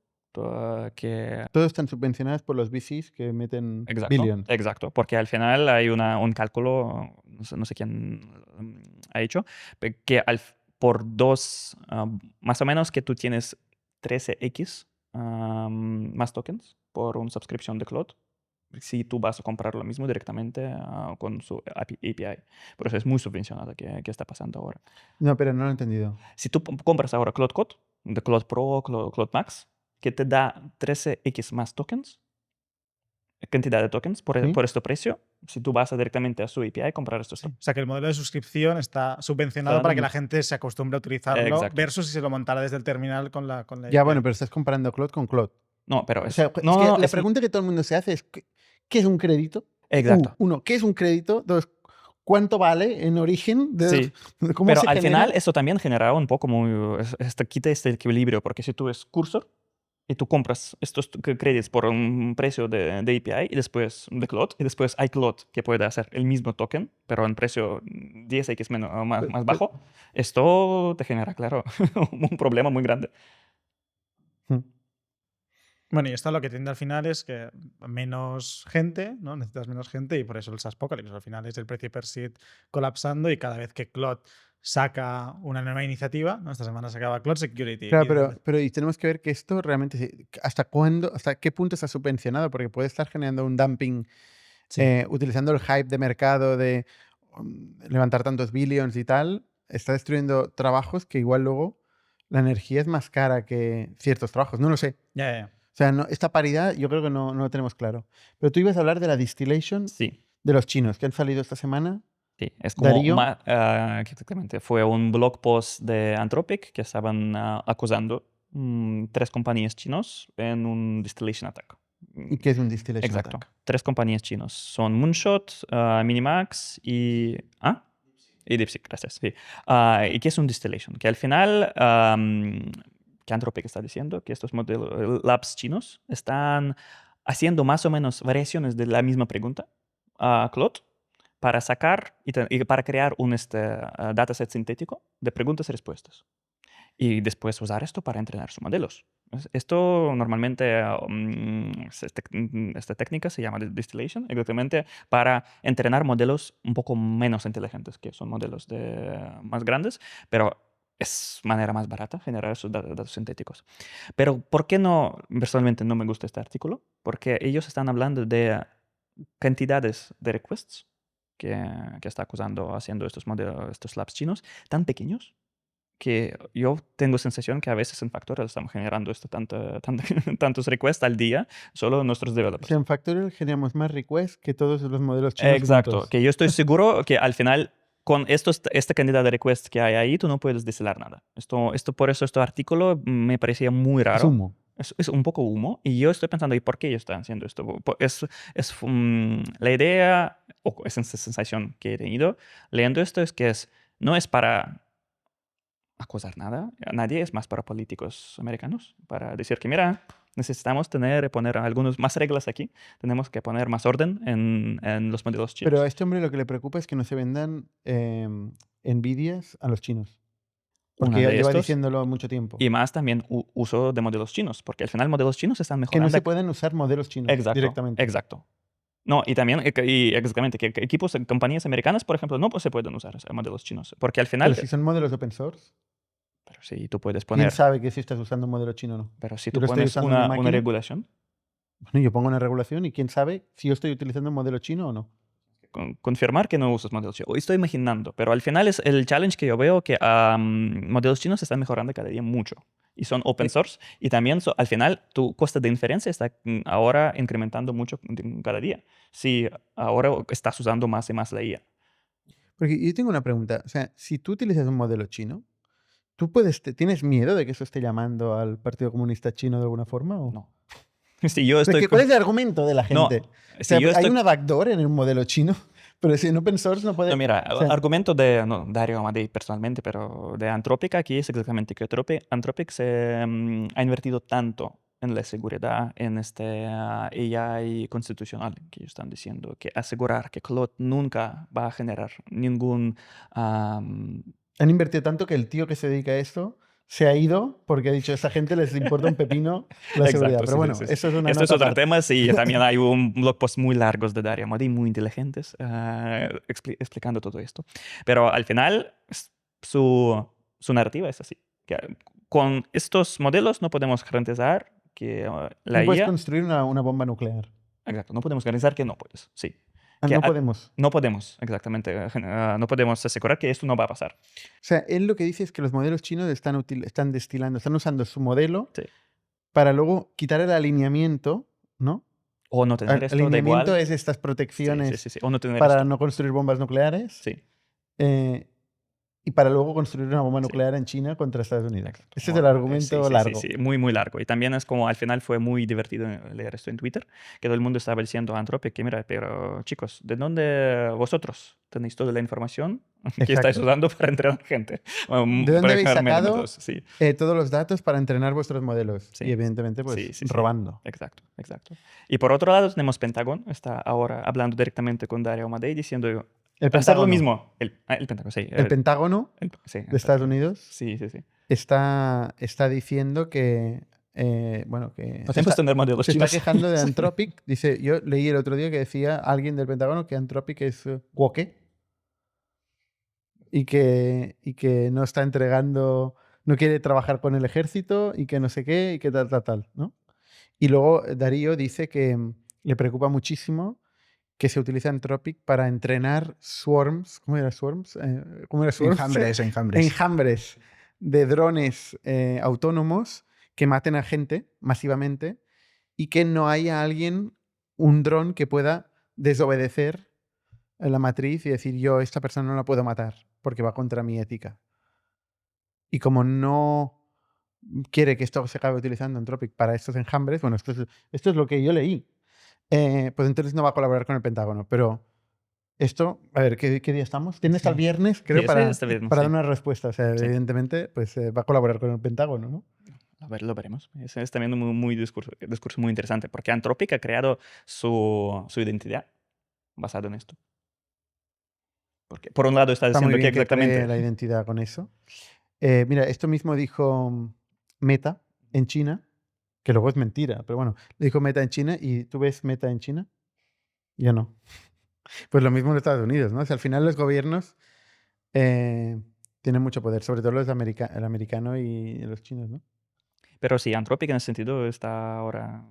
Que Todos están subvencionados por los VCs que meten Exacto, billions. exacto, porque al final hay un cálculo, no sé quién ha hecho, que por más o menos que tú tienes 13x más tokens por una suscripción de Cloud, si tú vas a comprar lo mismo directamente con su API. Por eso es muy subvencionado que está pasando ahora. No, pero no lo he entendido. Si tú compras ahora Cloud Code, de Cloud Pro, Cloud Max, que te da 13x más tokens, cantidad de tokens por ¿Sí? este precio, si tú vas directamente a su API a comprar estos tokens. O sea, que el modelo de suscripción está subvencionado Está para que dando- la gente se acostumbre a utilizarlo Exacto. versus si se lo montara desde el terminal con la Ya, API. bueno, pero estás comparando Cloud con Cloud. No, pero O es... sea, es no, que no, la es- pregunta que todo el mundo se hace es, ¿qué es un crédito? Exacto. Uno, ¿qué es un crédito? Dos, ¿cuánto vale en origen? Sí. ¿Cómo Pero se al genera? final eso también genera un poco quita este equilibrio, porque si tú es cursor y tú compras estos créditos por un precio de API y después de Cloud y después hay Cloud que puede hacer el mismo token, pero en precio 10x más bajo, esto te genera, claro, un problema muy grande. Bueno, y esto lo que tiende al final es que menos gente, ¿no? Necesitas menos gente y por eso el SaaSpocalypse. Al final es el precio per seat colapsando y cada vez que Cloud saca una nueva iniciativa, ¿no? Esta semana sacaba Cloud Security. Claro, pero y tenemos que ver que esto realmente, ¿hasta qué punto está subvencionado? Porque puede estar generando un dumping utilizando el hype de mercado de levantar tantos billions y tal, está destruyendo trabajos que igual luego la energía es más cara que ciertos trabajos. No lo sé. Ya. O sea, esta paridad yo creo que no lo tenemos claro. Pero tú ibas a hablar de la distillation Sí. de los chinos que han salido esta semana. Sí, es como Darío. exactamente, fue un blog post de Anthropic que estaban acusando 3 compañías chinos en un distillation attack. ¿Y qué es un distillation Exacto. attack? 3 compañías chinos. Son Moonshot, Minimax y... Y DeepSeek, gracias. Sí. ¿Y qué es un distillation? Que al final, que Anthropic está diciendo que estos modelos, labs chinos, están haciendo más o menos variaciones de la misma pregunta a Claude para sacar y para crear un dataset sintético de preguntas y respuestas. Y después usar esto para entrenar sus modelos. Esto normalmente, esta técnica se llama distillation, exactamente para entrenar modelos un poco menos inteligentes, que son modelos más grandes, pero es manera más barata generar esos datos sintéticos. Pero ¿por qué no? Personalmente no me gusta este artículo, porque ellos están hablando de cantidades de requests que está acusando haciendo estos modelos, estos labs chinos, tan pequeños que yo tengo sensación que a veces en Factorial estamos generando tantos requests al día, solo nuestros O developers. sea, en Factorial generamos más requests que todos los modelos chinos Exacto, juntos. que yo estoy seguro que al final con esta cantidad de requests que hay ahí, tú no puedes destilar nada. Por eso este artículo me parecía muy Es raro. humo. Es un poco humo. Y yo estoy pensando, ¿y por qué ellos están haciendo esto? La idea, o esa sensación que he tenido leyendo esto es que no es para acusar a nadie, es más para políticos americanos, para decir que, mira, necesitamos poner algunas más reglas aquí, tenemos que poner más orden en los modelos chinos. Pero a este hombre lo que le preocupa es que no se vendan Nvidias a los chinos. Una Porque de lleva estos, diciéndolo mucho tiempo. y más también uso de modelos chinos, porque al final modelos chinos están Que mejorando. no se pueden usar modelos chinos Exacto, directamente. exacto. No, y también, y exactamente, que equipos de compañías americanas, por ejemplo, no se pueden usar modelos chinos, porque al final... Pero si son modelos open source, Pero si tú puedes ¿quién poner... sabe que si estás usando un modelo chino o no? Pero si Yo tú lo estoy pones usando en mi una máquina. regulación, Bueno, yo pongo una regulación y quién sabe si yo estoy utilizando un modelo chino o no. confirmar que no usas modelos chinos. Estoy imaginando, pero al final es el challenge que yo veo que modelos chinos están mejorando cada día mucho. Y son open source. Y también al final tu coste de inferencia está ahora incrementando mucho cada día. Si ahora estás usando más y más la IA. Porque yo tengo una pregunta. O sea, si tú utilizas un modelo chino, ¿tienes miedo de que eso esté llamando al Partido Comunista Chino de alguna forma? ¿O? No. Si yo Porque, estoy... ¿cuál es el argumento de la No, gente? si O sea, yo hay estoy... una backdoor en un modelo chino, pero si en open source no puede... No, mira, o sea, argumento de Dario Amadei personalmente, pero de Anthropic aquí es exactamente que Anthropic se ha invertido tanto en la seguridad, en este AI constitucional, que ellos están diciendo, que asegurar que Claude nunca va a generar ningún... han invertido tanto que el tío que se dedica a esto se ha ido porque ha dicho a esa gente les importa un pepino la seguridad. Exacto, Pero sí, bueno, sí, sí. eso es una Esto es nota otro aparte. tema, sí, también hay un blog post muy largos de Dario Amadei, muy inteligentes, explicando todo esto. Pero al final, su narrativa es así, que con estos modelos no podemos garantizar que la No puedes IA... construir una bomba nuclear. Exacto, no podemos garantizar que no puedes, sí. Que No podemos. No podemos, exactamente. No podemos asegurar que esto no va a pasar. O sea, él lo que dice es que los modelos chinos están destilando, están usando su modelo Sí. para luego quitar el alineamiento, ¿no? O no tener El esto, da alineamiento igual. es estas protecciones Sí, sí, sí. O no tener para esto. no construir bombas nucleares. Sí. Y para luego construir una bomba Sí. nuclear en China contra Estados Unidos. Exacto. Ese es el argumento largo. Sí, muy, muy largo. Y también es como al final fue muy divertido leer esto en Twitter, que todo el mundo estaba diciendo a Anthropic que mira, pero chicos, ¿de dónde vosotros tenéis toda la información que estáis usando para entrenar gente? ¿De dónde habéis sacado métodos? Sí. todos los datos para entrenar vuestros modelos? Sí. Y evidentemente, pues, Sí, sí, sí. robando. Exacto, exacto. Y por otro lado tenemos Pentágono, está ahora hablando directamente con Dario Amadei diciendo El hacer lo Pentágono. mismo. El Pentágono, sí. El Pentágono Sí, de Estados Unidos Sí, sí, sí. está diciendo que, bueno, que Podemos tener modelos se está chinos. quejando de Anthropic. Dice, yo leí el otro día que decía alguien del Pentágono que Anthropic es woke y que no está entregando, no quiere trabajar con el ejército y que no sé qué y que tal, ¿no? Y luego Darío dice que le preocupa muchísimo que se utiliza Anthropic para entrenar swarms. ¿Cómo era swarms? ¿Cómo era swarms? Enjambres de drones autónomos que maten a gente masivamente y que no haya un dron que pueda desobedecer la matriz y decir yo esta persona no la puedo matar porque va contra mi ética. Y como no quiere que esto se acabe utilizando Anthropic para estos enjambres, bueno, esto es lo que yo leí. Pues entonces no va a colaborar con el Pentágono. Pero esto, a ver, ¿qué día estamos? Tiene hasta el viernes, creo, Sí, para viernes, dar sí. una respuesta. O sea, Sí. evidentemente, pues va a colaborar con el Pentágono, ¿no? A ver, lo veremos. Es también un discurso muy interesante, porque Anthropic ha creado su identidad basado en esto. Porque por un lado está Está muy diciendo que bien que exactamente... cree la identidad con eso. Mira, esto mismo dijo Meta en China, que luego es mentira, pero bueno, dijo Meta en China y ¿tú ves Meta en China? Yo no. Pues lo mismo en Estados Unidos, ¿no? O sea, al final los gobiernos tienen mucho poder, sobre todo el americano y los chinos, ¿no? Pero sí, Anthropic en ese sentido está ahora,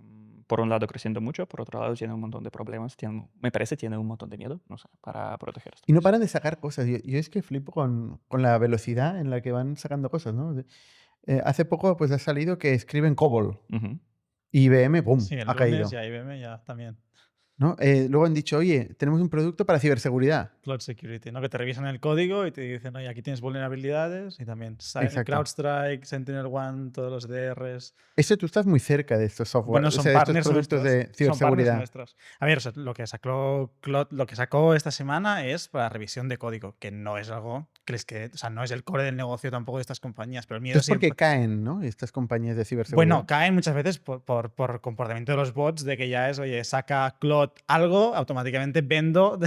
por un lado, creciendo mucho, por otro lado, tiene un montón de problemas. Me parece tiene un montón de miedo, no sé, para proteger esto. Y no paran de sacar cosas. Yo es que flipo con la velocidad en la que van sacando cosas, ¿no? Hace poco pues ha salido que escriben COBOL. Ujú. Y IBM, ¡pum!, Sí, el ha caído. lunes ya IBM ya también. ¿no? Luego han dicho, oye, tenemos un producto para ciberseguridad. Cloud Security, ¿no? Que te revisan el código y te dicen, oye, aquí tienes vulnerabilidades y también Exacto. CrowdStrike, SentinelOne, todos los DRs. Eso tú estás muy cerca de estos software, Bueno, o son sea, de estos partners productos nuestros. de Son partners ciberseguridad. nuestros. A ver, o sea, lo que sacó esta semana es para revisión de código, que no es algo o sea, no es el core del negocio tampoco de estas compañías, pero el miedo Esto es porque siempre. caen, ¿no? Estas compañías de ciberseguridad. Bueno, caen muchas veces por comportamiento de los bots, de que ya es, oye, saca Claude algo, automáticamente vendo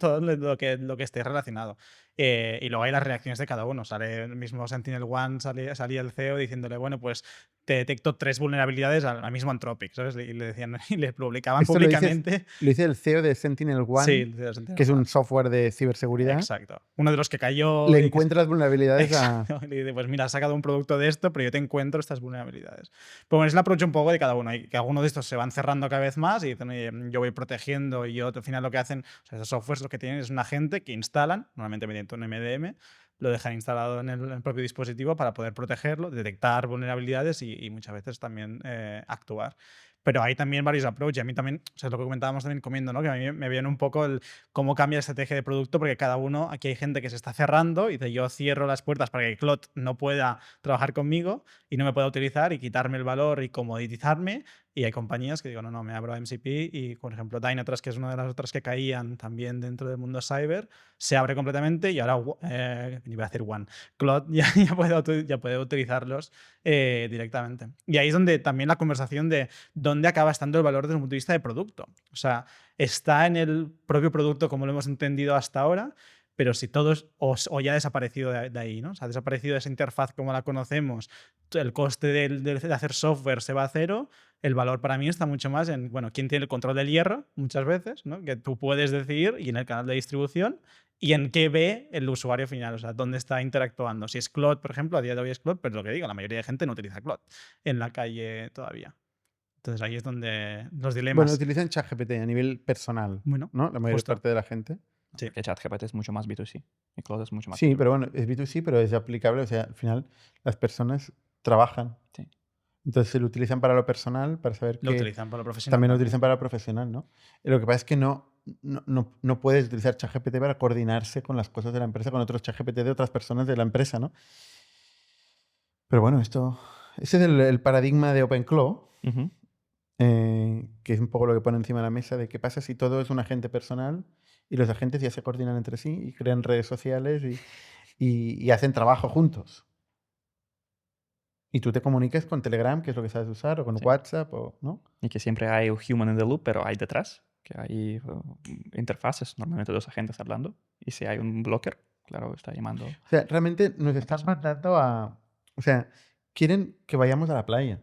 todo lo que esté relacionado. Y luego hay las reacciones de cada uno. Sale el mismo SentinelOne, salía el CEO diciéndole, bueno, pues te detecto 3 vulnerabilidades al mismo Anthropic, ¿sabes? Y le decían, y le publicaban Esto públicamente. lo dice el CEO de SentinelOne, Sí, el CEO de SentinelOne. que es un software de ciberseguridad. Exacto. Uno de los que cayó. Le y que- encuentra las vulnerabilidades a... Exacto. Y dice, pues mira, has sacado un producto de esto, pero yo te encuentro estas vulnerabilidades. Pero bueno, es el approach un poco de cada uno. Y que algunos de estos se van cerrando cada vez más y dicen, oye, yo voy protegiendo y yo al final lo que hacen, o sea, esos softwares lo que tienen es un agente que instalan, normalmente mediante un MDM, lo dejan instalado en el propio dispositivo para poder protegerlo, detectar vulnerabilidades y muchas veces también actuar. Pero hay también varios approaches. A mí también, o sea, es lo que comentábamos también comiendo, ¿no? Que a mí me viene un poco el cómo cambia la estrategia de producto, porque cada uno, aquí hay gente que se está cerrando y dice, yo cierro las puertas para que Cloud no pueda trabajar conmigo y no me pueda utilizar y quitarme el valor y comoditizarme. Y hay compañías que digo, no, me abro a MCP y, por ejemplo, Dynatrace, que es una de las otras que caían también dentro del mundo cyber, se abre completamente y ahora, iba a decir One, Cloud ya puede utilizarlos directamente. Y ahí es donde también la conversación de dónde acaba estando el valor desde un punto de vista de producto. O sea, está en el propio producto como lo hemos entendido hasta ahora, pero si todos o ya ha desaparecido de ahí, ¿no? O sea, ha desaparecido esa interfaz como la conocemos, el coste de hacer software se va a cero, el valor para mí está mucho más en, bueno, quién tiene el control del hierro, muchas veces, ¿no? Que tú puedes decidir, y en el canal de distribución, y en qué ve el usuario final, o sea, dónde está interactuando. Si es Claude, por ejemplo, a día de hoy es Claude, pero es lo que digo, la mayoría de gente no utiliza Claude en la calle todavía. Entonces ahí es donde los dilemas. Bueno, utilizan ChatGPT a nivel personal, Bueno, ¿no? La mayor justo. parte de la gente. Sí. Que ChatGPT es mucho más B2C y Claude es mucho más Sí, B2B. pero bueno, es B2C, pero es aplicable. O sea, al final las personas trabajan. Sí. Entonces se lo utilizan para lo personal, para saber Lo que utilizan para lo profesional. también lo utilizan para lo profesional, ¿no? Lo que pasa es que no puedes utilizar ChatGPT para coordinarse con las cosas de la empresa, con otros ChatGPT de otras personas de la empresa, ¿no? Pero bueno, ese es el paradigma de OpenClaw, Ujú. que es un poco lo que pone encima de la mesa de qué pasa si todo es un agente personal y los agentes ya se coordinan entre sí y crean redes sociales y hacen trabajo juntos. Y tú te comunicas con Telegram, que es lo que sabes usar, o con Sí. WhatsApp, ¿no? Y que siempre hay un human in the loop, pero hay detrás, que hay interfaces, normalmente dos agentes hablando. Y si hay un blocker, claro, está llamando. O sea, realmente nos están mandando a... O sea, quieren que vayamos a la playa,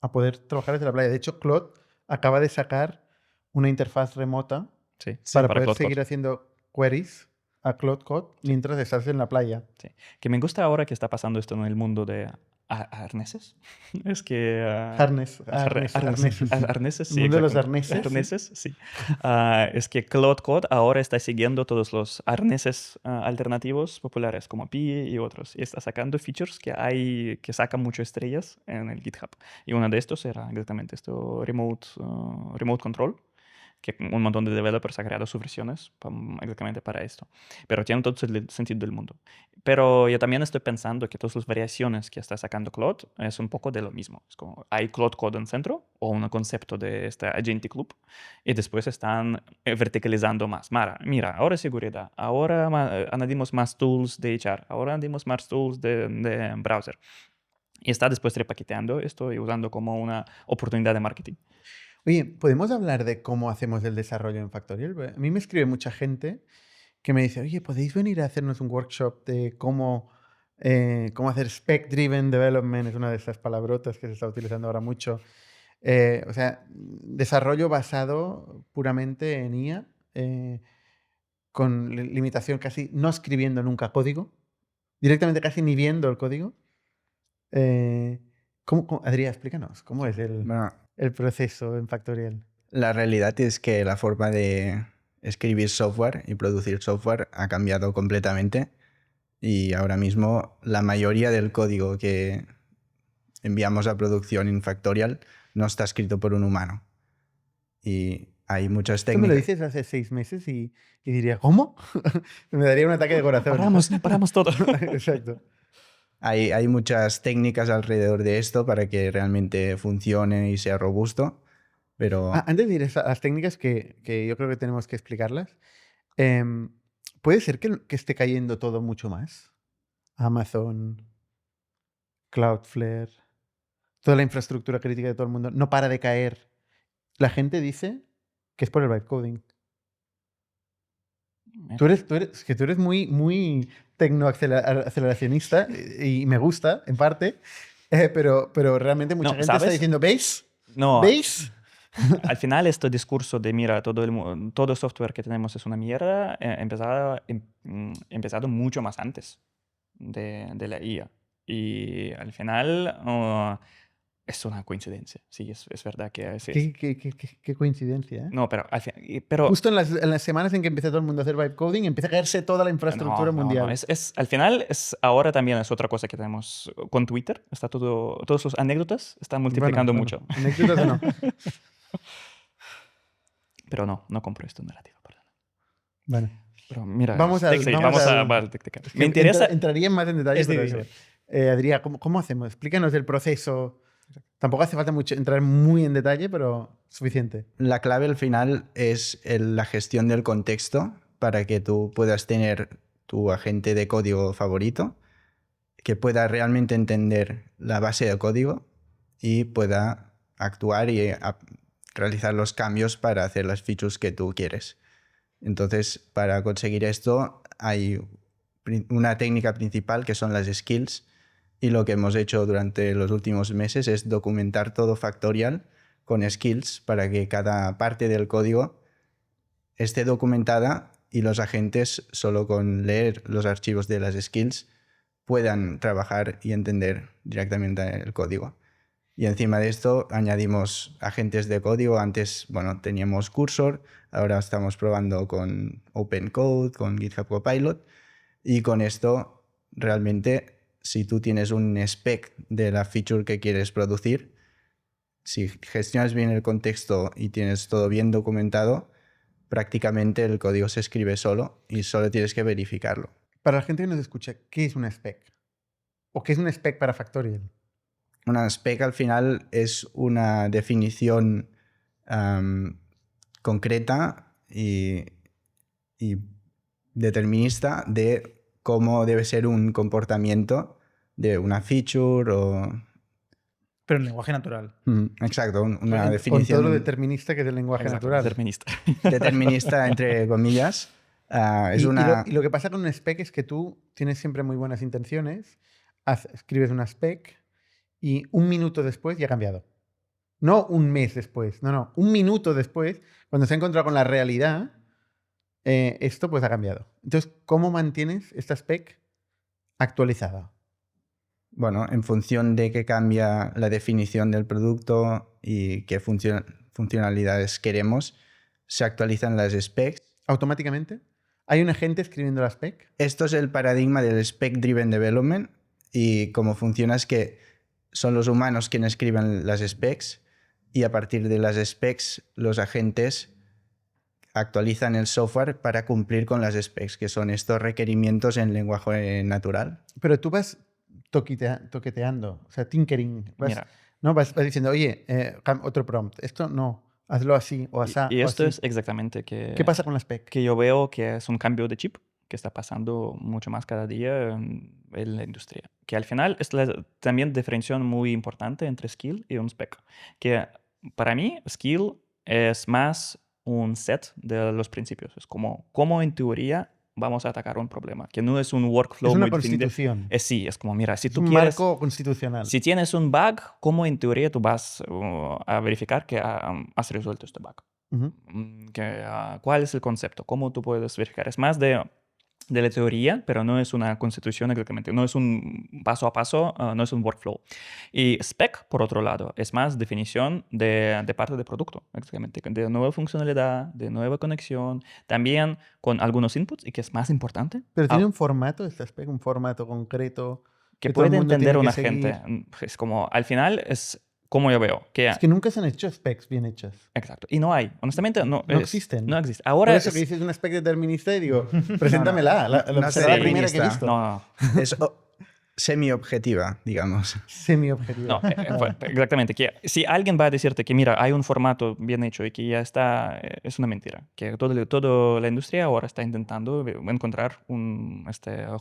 a poder trabajar desde la playa. De hecho, Claude acaba de sacar una interfaz remota Sí, para para poder Claude seguir Code. haciendo queries a Claude Code mientras estás en la playa. Sí. Que me gusta ahora que está pasando esto en el mundo de arneses. Es que... Arneses. Arneses, sí. El mundo de los exactamente. arneses. Arneses, sí. Es que Claude Code ahora está siguiendo todos los arneses alternativos populares como Pi y otros. Y está sacando features que sacan muchas estrellas en el GitHub. Y uno de estos era exactamente esto, Remote Control, que un montón de developers ha creado sus versiones exactamente para esto. Pero tiene todo el sentido del mundo. Pero yo también estoy pensando que todas las variaciones que está sacando Claude es un poco de lo mismo. Es como hay Claude Code en centro o un concepto de este agentic loop y después están verticalizando más. Mira, ahora seguridad, ahora añadimos más tools de HR, ahora añadimos más tools de browser. Y está después repaqueteando esto y usando como una oportunidad de marketing. Oye, ¿podemos hablar de cómo hacemos el desarrollo en Factorial? A mí me escribe mucha gente que me dice, oye, ¿podéis venir a hacernos un workshop de cómo hacer spec-driven development? Es una de esas palabrotas que se está utilizando ahora mucho. O sea, desarrollo basado puramente en IA, con limitación casi no escribiendo nunca código, directamente casi ni viendo el código. Adrián, explícanos, ¿cómo es Bueno, el proceso en Factorial? la realidad es que la forma de escribir software y producir software ha cambiado completamente y ahora mismo la mayoría del código que enviamos a producción en Factorial no está escrito por un humano. Y hay muchas Esto me lo técnicas. dices hace 6 meses y diría, ¿cómo? Me daría un ataque de corazón. Paramos todo. Exacto. Hay muchas técnicas alrededor de esto para que realmente funcione y sea robusto, pero Antes de ir a las técnicas que yo creo que tenemos que explicarlas, em, ¿puede ser que esté cayendo todo mucho más? Amazon, Cloudflare, toda la infraestructura crítica de todo el mundo no para de caer. La gente dice que es por el bytecoding. Es que tú eres muy, muy tecnoaceleracionista y me gusta, en parte, pero realmente mucha No, gente está ¿sabes? diciendo, ¿veis? No, ¿Veis? al final este discurso de, mira, todo software que tenemos es una mierda, empezado mucho más antes de la IA. Y al final es una coincidencia. Sí, es verdad que es. Qué coincidencia, ¿eh? No, pero Justo en las semamas en que empieza todo el mundo a hacer bytecoding, empieza a caerse toda la infraestructura mundial. Al final, ahora también es otra cosa que tenemos con Twitter. Está todas sus anécdotas están multiplicando mucho. Anécdotas o no. Pero no compro esto narrativo, perdón. Bueno. Pero mira, Vamos al- sí, vamos vamos a al- vale, Es que Me interesa. entraría más en detalle. Es Pero difícil. Adrià, ¿cómo hacemos? Explícanos el proceso. Tampoco hace falta mucho entrar muy en detalle, pero suficiente. la clave al final es la gestión del contexto para que tú puedas tener tu agente de código favorito, que pueda realmente entender la base de código y pueda actuar y realizar los cambios para hacer las features que tú quieres. Entonces, para conseguir esto hay una técnica principal que son las skills, y lo que hemos hecho durante los últimos meses es documentar todo Factorial con skills para que cada parte del código esté documentada y los agentes, solo con leer los archivos de las skills, puedan trabajar y entender directamente el código. Y encima de esto añadimos agentes de código. Antes, bueno, teníamos Cursor, ahora estamos probando con OpenCode, con GitHub Copilot, y con esto realmente, si tú tienes un spec de la feature que quieres producir, si gestionas bien el contexto y tienes todo bien documentado, prácticamente el código se escribe solo y solo tienes que verificarlo. Para la gente que nos escucha, ¿qué es una spec? ¿O qué es un spec para Factorial? Una spec al final es una definición concreta y determinista de cómo debe ser un comportamiento de una feature o... Pero en lenguaje natural. Exacto, una Con todo definición lo determinista que es el lenguaje Exacto, natural. determinista. determinista, entre comillas. Es una... Y lo que pasa con un spec es que tú tienes siempre muy buenas intenciones, escribes una spec y un minuto después ya ha cambiado. No un mes después, no. Un minuto después, cuando se ha encontrado con la realidad, esto pues ha cambiado. Entonces, ¿cómo mantienes esta spec actualizada? Bueno, en función de que cambia la definición del producto y qué funcionalidades queremos, se actualizan las specs. ¿Automáticamente? ¿Hay un agente escribiendo la spec? Esto es el paradigma del Spec-Driven Development, y cómo funciona es que son los humanos quienes escriben las specs, y a partir de las specs los agentes actualizan el software para cumplir con las specs, que son estos requerimientos en lenguaje natural. Pero tú vas toqueteando, o sea, tinkering. Mira. Vas diciendo, oye, otro prompt, esto no, hazlo así o así. Y esto es exactamente ¿Qué pasa con la spec? que yo veo que es un cambio de chip que está pasando mucho más cada día en la industria. Que al final es también diferenciación muy importante entre skill y un spec. Que para mí, skill es más un set de los principios. Es como en teoría vamos a atacar un problema. Que no es un workflow Es una muy definido. constitución. Sí, es como, mira, si Es tú un quieres... marco constitucional. Si tienes un bug, ¿cómo en teoría tú vas a verificar que has resuelto este bug? Ujú. ¿Cuál es el concepto? ¿Cómo tú puedes verificar? Es más de la teoría, pero no es una constitución exactamente. No es un paso a paso, no es un workflow. Y spec, por otro lado, es más definición de parte de producto, exactamente. De nueva funcionalidad, de nueva conexión, también con algunos inputs, y que es más importante. Pero tiene un formato, esta spec, un formato concreto. Que todo el puede mundo entender tiene una que gente. seguir. Es como, al final es como yo veo, que... Es que nunca se han hecho specs bien hechas. Exacto. Y no hay. Honestamente, no, No existen. No existe. Por Ahora eso que dices una spec determinista y digo, preséntamela. No Será la sé, primera que he determinista. visto. No, Es semi-objetiva, digamos. Semi-objetivo. no, exactamente. Que si alguien va a decirte que, mira, hay un formato bien hecho y que ya está, es una mentira. Que toda la industria ahora está intentando encontrar un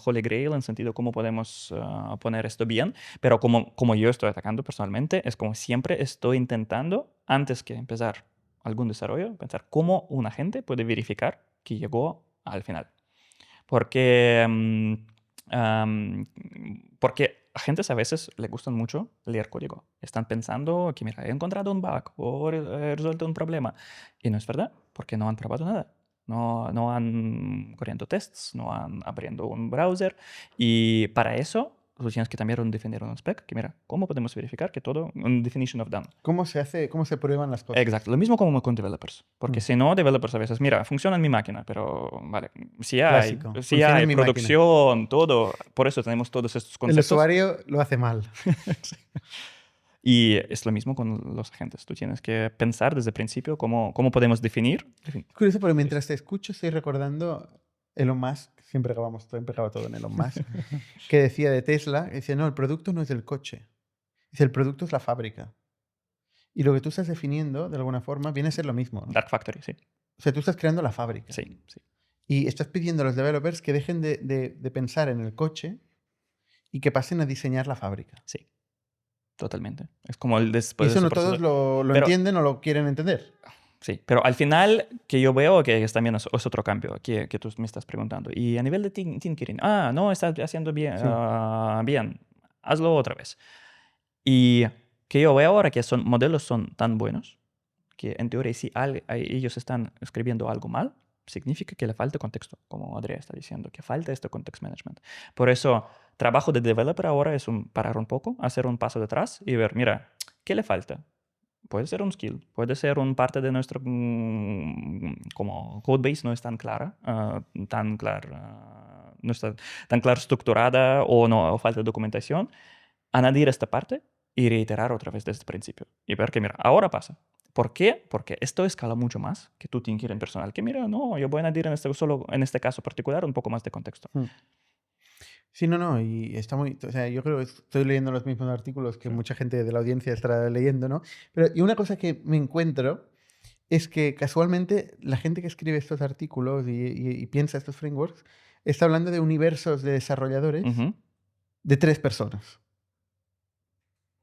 holy grail en sentido cómo podemos poner esto bien. Pero como yo estoy atacando personalmente, es como siempre estoy intentando, antes que empezar algún desarrollo, pensar cómo una gente puede verificar que llegó al final. Porque... porque a gente a veces le gustan mucho leer código. Están pensando que, mira, he encontrado un bug o he resuelto un problema. Y no es verdad, porque no han probado nada. No han corriendo tests, no han abriendo un browser. Y para eso, tú tienes que también definir un spec que, mira, ¿cómo podemos verificar que todo, un definition of done? ¿Cómo se hace, cómo se prueban las cosas? Exacto, lo mismo como con developers. Porque si no, developers a veces, mira, funciona en mi máquina, pero vale, si hay, Clásico, si funciona en hay mi producción, todo, por eso tenemos todos estos El conceptos. usuario lo hace mal. Y es lo mismo con los agentes. Tú tienes que pensar desde el principio cómo podemos definir. Es curioso, porque mientras te escucho estoy recordando Elon Musk, siempre acaba todo en Elon Musk, que decía de Tesla, dice, no, el producto no es el coche. Dice, el producto es la fábrica. Y lo que tú estás definiendo, de alguna forma, viene a ser lo mismo, ¿no? Dark Factory, sí. O sea, tú estás creando la fábrica. Sí, sí. Y estás pidiendo a los developers que dejen de pensar en el coche y que pasen a diseñar la fábrica. Sí. Totalmente. Es como el Y después eso de no ese proceso. todos lo Pero- entienden o lo quieren entender. Sí, pero al final que yo veo que también es otro cambio que tú me estás preguntando. Y a nivel de tinkering, no estás haciendo bien, Sí. bien, hazlo otra vez. Y que yo veo ahora que modelos son tan buenos que en teoría si ellos están escribiendo algo mal, significa que le falta contexto, como Andrea está diciendo, que falta este context management. Por eso, trabajo de developer ahora es parar un poco, hacer un paso detrás y ver, mira, ¿qué le falta? Puede ser un skill, puede ser una parte de nuestro como codebase no es tan clara, no está tan clara estructurada o falta de documentación. Añadir esta parte y reiterar otra vez desde el principio. Y ver que, mira, ahora pasa. ¿Por qué? Porque esto escala mucho más que tu thinking personal. Que mira, no, yo voy a añadir solo en este caso particular un poco más de contexto. Sí, no, y está muy... O sea, yo creo que estoy leyendo los mismos artículos que mucha gente de la audiencia estará leyendo, ¿no? Pero y una cosa que me encuentro es que casualmente la gente que escribe estos artículos y piensa estos frameworks está hablando de universos de desarrolladores Ujú. de 3 personas.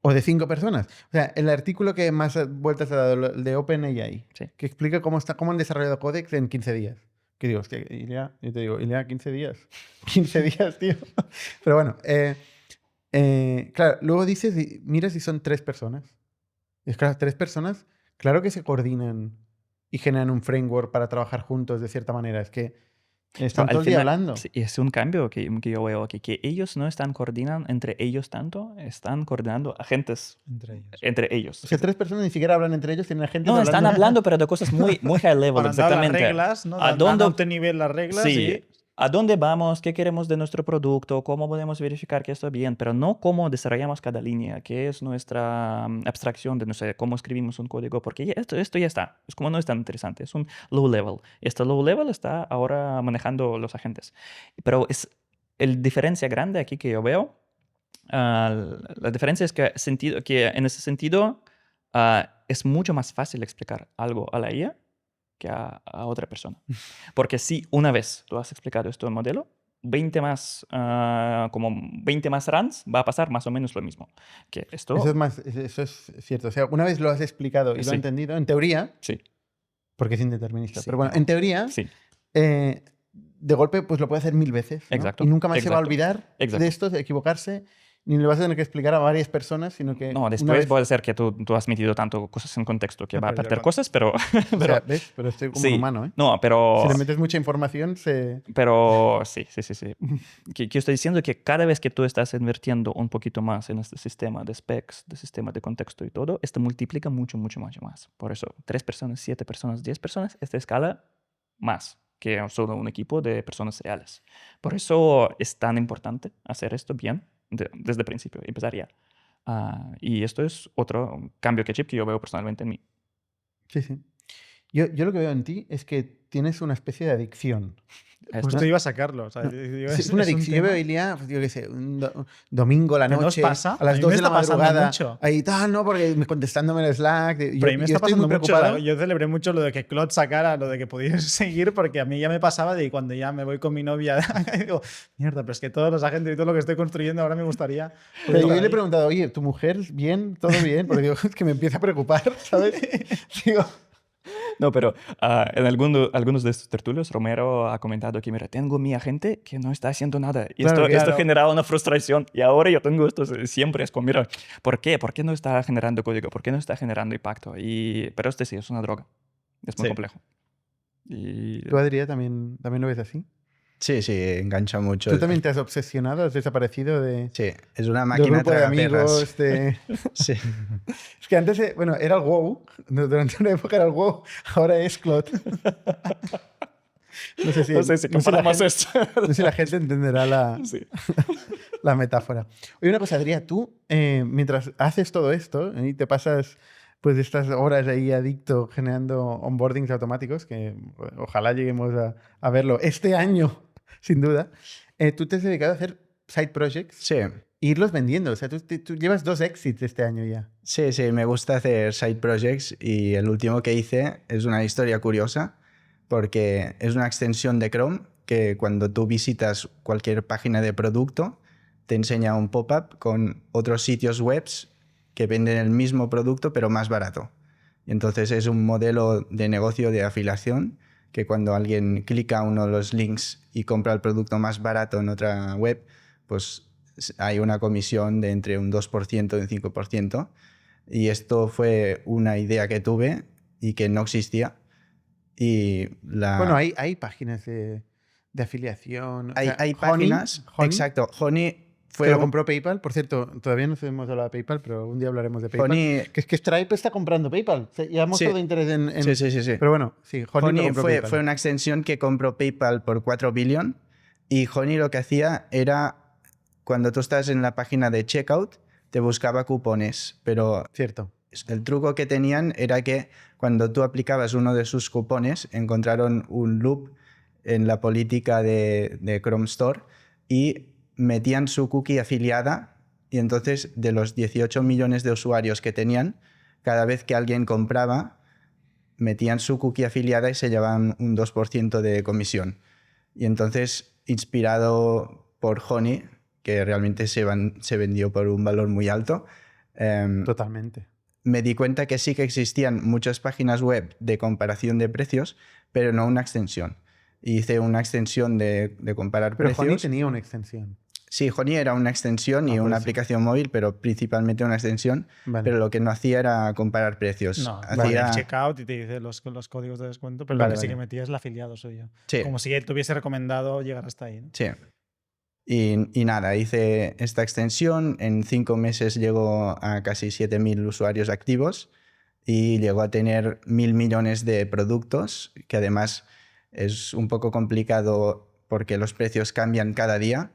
O de 5 personas. O sea, el artículo que más vueltas ha dado, el de OpenAI, Sí. que explica cómo han desarrollado Codex en 15 días. Que digo, hostia, Ilia, yo te digo, Ilia, 15 días. 15 días, tío. Pero bueno, claro, luego dices, miras y son 3 personas. Y es claro, 3 personas, claro que se coordinan y generan un framework para trabajar juntos de cierta manera. Es que están Pero todo el día hablando. Sí, es un cambio que yo veo aquí, que ellos no están coordinando entre ellos tanto, están coordinando agentes Entre ellos. entre ellos. O sea, 3 personas ni siquiera hablan entre ellos, tienen gente No, están hablando, pero de cosas muy high level, Para dar las exactamente. reglas, ¿no? ¿A Dan dónde- a un nivel las reglas Sí. y... ¿A dónde vamos? ¿Qué queremos de nuestro producto? ¿Cómo podemos verificar que está bien? Pero no cómo desarrollamos cada línea, qué es nuestra abstracción de, no sé, cómo escribimos un código, porque esto ya está. Es como no es tan interesante, es un low level. Este low level está ahora manejando los agentes. Pero es el diferencia grande aquí que yo veo. La diferencia es que en ese sentido es mucho más fácil explicar algo a la IA que a otra persona. Porque si una vez tú has explicado esto en modelo, 20 más, como 20 más runs va a pasar más o menos lo mismo. Que esto... Eso es cierto. O sea, una vez lo has explicado y lo Sí. has entendido, en teoría, Sí, porque es indeterminista, Sí, pero bueno, no. en teoría, sí, de golpe, pues lo puede hacer 1000 veces. ¿no? Exacto, Y nunca más se va a exacto, olvidar exacto. de esto, de equivocarse, ni le vas a tener que explicar a varias personas, sino que. No, una después vez- puede ser que tú has metido tanto cosas en contexto que No, va a pero perder yo- cosas, pero... o sea, ¿ves? Pero estoy como un sí. humano, ¿eh? No, pero... Si le metes mucha información, se. Pero sí. Que estoy diciendo que cada vez que tú estás invirtiendo un poquito más en este sistema de specs, de sistema de contexto y todo, esto multiplica mucho más. Por eso, 3 personas, 7 personas, 10 personas, esta escala más que solo un equipo de personas reales. Por eso es tan importante hacer esto bien desde el principio, empezar ya. Y esto es otro cambio que chip que yo veo personalmente en mí. Sí, sí. Yo lo que veo en ti es que tienes una especie de adicción. Esto. Justo iba a sacarlo. O sea, Es una adicción. Yo veo a Ilia, pues, yo qué sé, un domingo a la ¿Pero no os noche, pasa? a las A mí 2 me de la está pasando madrugada, mucho. ahí tal, no, porque contestándome el Slack. Pero a mí me está estoy pasando muy mucho. preocupado. Yo celebré mucho lo de que Claude sacara, lo de que pudieras seguir, porque a mí ya me pasaba de cuando ya me voy con mi novia, digo, mierda, pero es que todos los agentes y todo lo que estoy construyendo ahora me gustaría. Pero yo poder le he ahí. preguntado, oye, ¿tu mujer bien? ¿Todo bien? Porque digo, es que me empieza a preocupar, ¿sabes? Digo, No, pero en algunos de estos tertulios, Romero ha comentado que, mira, tengo mi agente que no está haciendo nada. Y Claro, esto claro. generaba una frustración. Y ahora yo tengo esto siempre. Es como, mira, ¿por qué? ¿Por qué no está generando código? ¿Por qué no está generando impacto? Pero este sí, es una droga. Es muy Sí. complejo. Y ¿tú, Adrián, también lo ves así? Sí, sí, engancha mucho. ¿Tú también te has obsesionado? ¿Has desaparecido de Sí, es una un máquina grupo de tragaperras. amigos? Sí. Es que antes, bueno, era el WoW. Durante una época era el WoW. Ahora es Clot. No sé si, no sé si comparamos esto. no sé si la gente entenderá Sí. la metáfora. Oye, una cosa, Adrián, tú, mientras haces todo esto y te pasas pues estas horas ahí adicto generando onboardings automáticos, que ojalá lleguemos a verlo este año, sin duda, tú te has dedicado a hacer side projects Sí, e irlos vendiendo. O sea, tú llevas 2 exits este año ya. sí, sí, me gusta hacer side projects y el último que hice es una historia curiosa porque es una extensión de Chrome que cuando tú visitas cualquier página de producto te enseña un pop-up con otros sitios web que venden el mismo producto pero más barato. Y entonces es un modelo de negocio de afiliación que cuando alguien clica uno de los links y compra el producto más barato en otra web, pues hay una comisión de entre un 2% y un 5%. Y esto fue una idea que tuve y que no existía. Y Bueno, hay páginas de afiliación. O sea, hay Honey, páginas. Honey, Exacto. Honey que fue lo compró PayPal. Por cierto, todavía no hemos hablado de PayPal, pero un día hablaremos de PayPal. Honey, Que es que Stripe está comprando PayPal. Ya hemos Sí. todo interés en... Sí, sí, sí, sí. Pero bueno, sí, Honey, lo Honey compró fue, PayPal. fue una extensión que compró PayPal por 4 billion y Honey lo que hacía era, cuando tú estás en la página de checkout, te buscaba cupones, pero Cierto. el truco que tenían era que cuando tú aplicabas uno de sus cupones, encontraron un loop en la política de Chrome Store y metían su cookie afiliada y entonces de los 18 millones de usuarios que tenían, cada vez que alguien compraba, metían su cookie afiliada y se llevaban un 2% de comisión. Y entonces, inspirado por Honey, que realmente se vendió por un valor muy alto, Totalmente. me di cuenta que sí que existían muchas páginas web de comparación de precios, pero no una extensión. Hice una extensión de comparar Pero precios. Honey tenía una extensión. Sí, Honey era una extensión y por una eso. aplicación móvil, pero principalmente una extensión. Vale. Pero lo que no hacía era comparar precios. No, Hacía... el checkout y te dice los códigos de descuento, pero Vale, lo que sí vale. que metía es el afiliado suyo. Sí. Como si él te hubiese recomendado llegar hasta ahí. ¿no? Sí. Y nada, hice esta extensión. En 5 meses llegó a casi 7.000 usuarios activos y llegó a tener 1.000 millones de productos, que además es un poco complicado porque los precios cambian cada día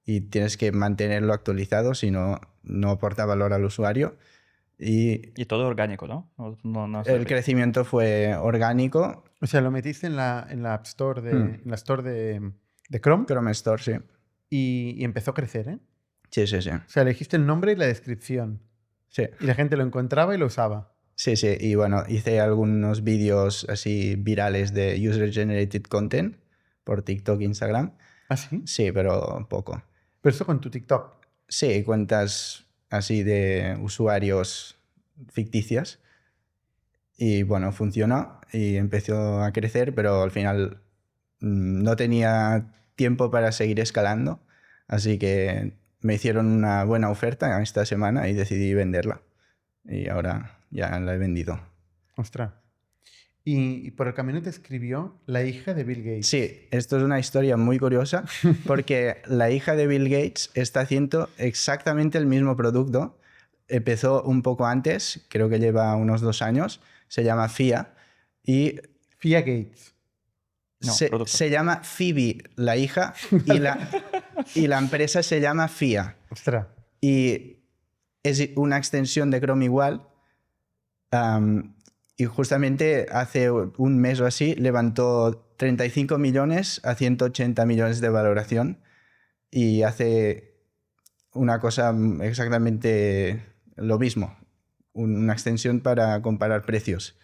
y tienes que mantenerlo actualizado, si no, no aporta valor al usuario. Y Y todo orgánico, ¿no? No el crecimiento fue orgánico. O sea, lo metiste en la App Store Hmm. en la Store de Chrome Chrome Store, sí. y empezó a crecer, ¿eh? Sí, sí, sí. O sea, elegiste el nombre y la descripción. Sí. Y la gente lo encontraba y lo usaba. Sí, sí, y bueno, hice algunos vídeos así virales de user-generated content por TikTok e Instagram. ¿Ah, sí? Sí, pero poco. Pero eso con tu TikTok. Sí, cuentas así de usuarios ficticias. Y bueno, funcionó y empezó a crecer, pero al final no tenía tiempo para seguir escalando. Así que me hicieron una buena oferta esta semana y decidí venderla. Y ahora ya la he vendido. Ostras. Y por el camino te escribió la hija de Bill Gates. Sí, esto es una historia muy curiosa porque la hija de Bill Gates está haciendo exactamente el mismo producto. Empezó un poco antes, creo que lleva unos 2 años, se llama FIA y Fia Gates. No, producto. se llama Phoebe, la hija, y la empresa se llama FIA. Ostras. Y es una extensión de Chrome igual. Y justamente hace un mes o así levantó 35 millones a 180 millones de valoración y hace una cosa exactamente lo mismo, una extensión para comparar precios.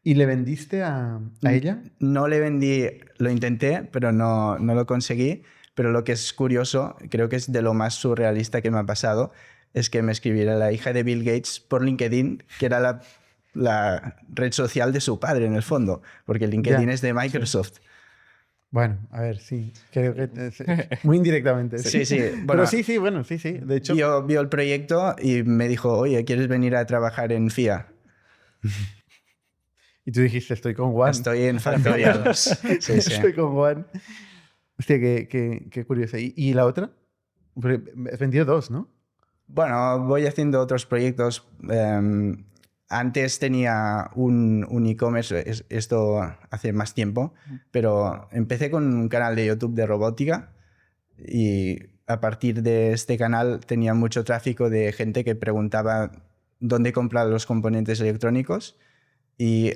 ¿Y le vendiste a ella? No le vendí, lo intenté, pero no lo conseguí. Pero lo que es curioso, creo que es de lo más surrealista que me ha pasado, es que me escribiera la hija de Bill Gates por LinkedIn, que era la red social de su padre en el fondo, porque LinkedIn Ya, es de Microsoft. Bueno, a ver, sí. Creo que muy indirectamente. Sí, sí. Pero Bueno, sí, bueno, sí. De hecho, vio el proyecto y me dijo, oye, ¿quieres venir a trabajar en FIA? y tú dijiste, estoy con Juan. Estoy en Factorial. Sí, sí. Estoy con Juan. Hostia, qué curioso. ¿Y la otra? Has vendido 2, ¿no? Bueno, voy haciendo otros proyectos. Antes tenía un e-commerce, esto hace más tiempo, pero empecé con un canal de YouTube de robótica y a partir de este canal tenía mucho tráfico de gente que preguntaba dónde comprar los componentes electrónicos y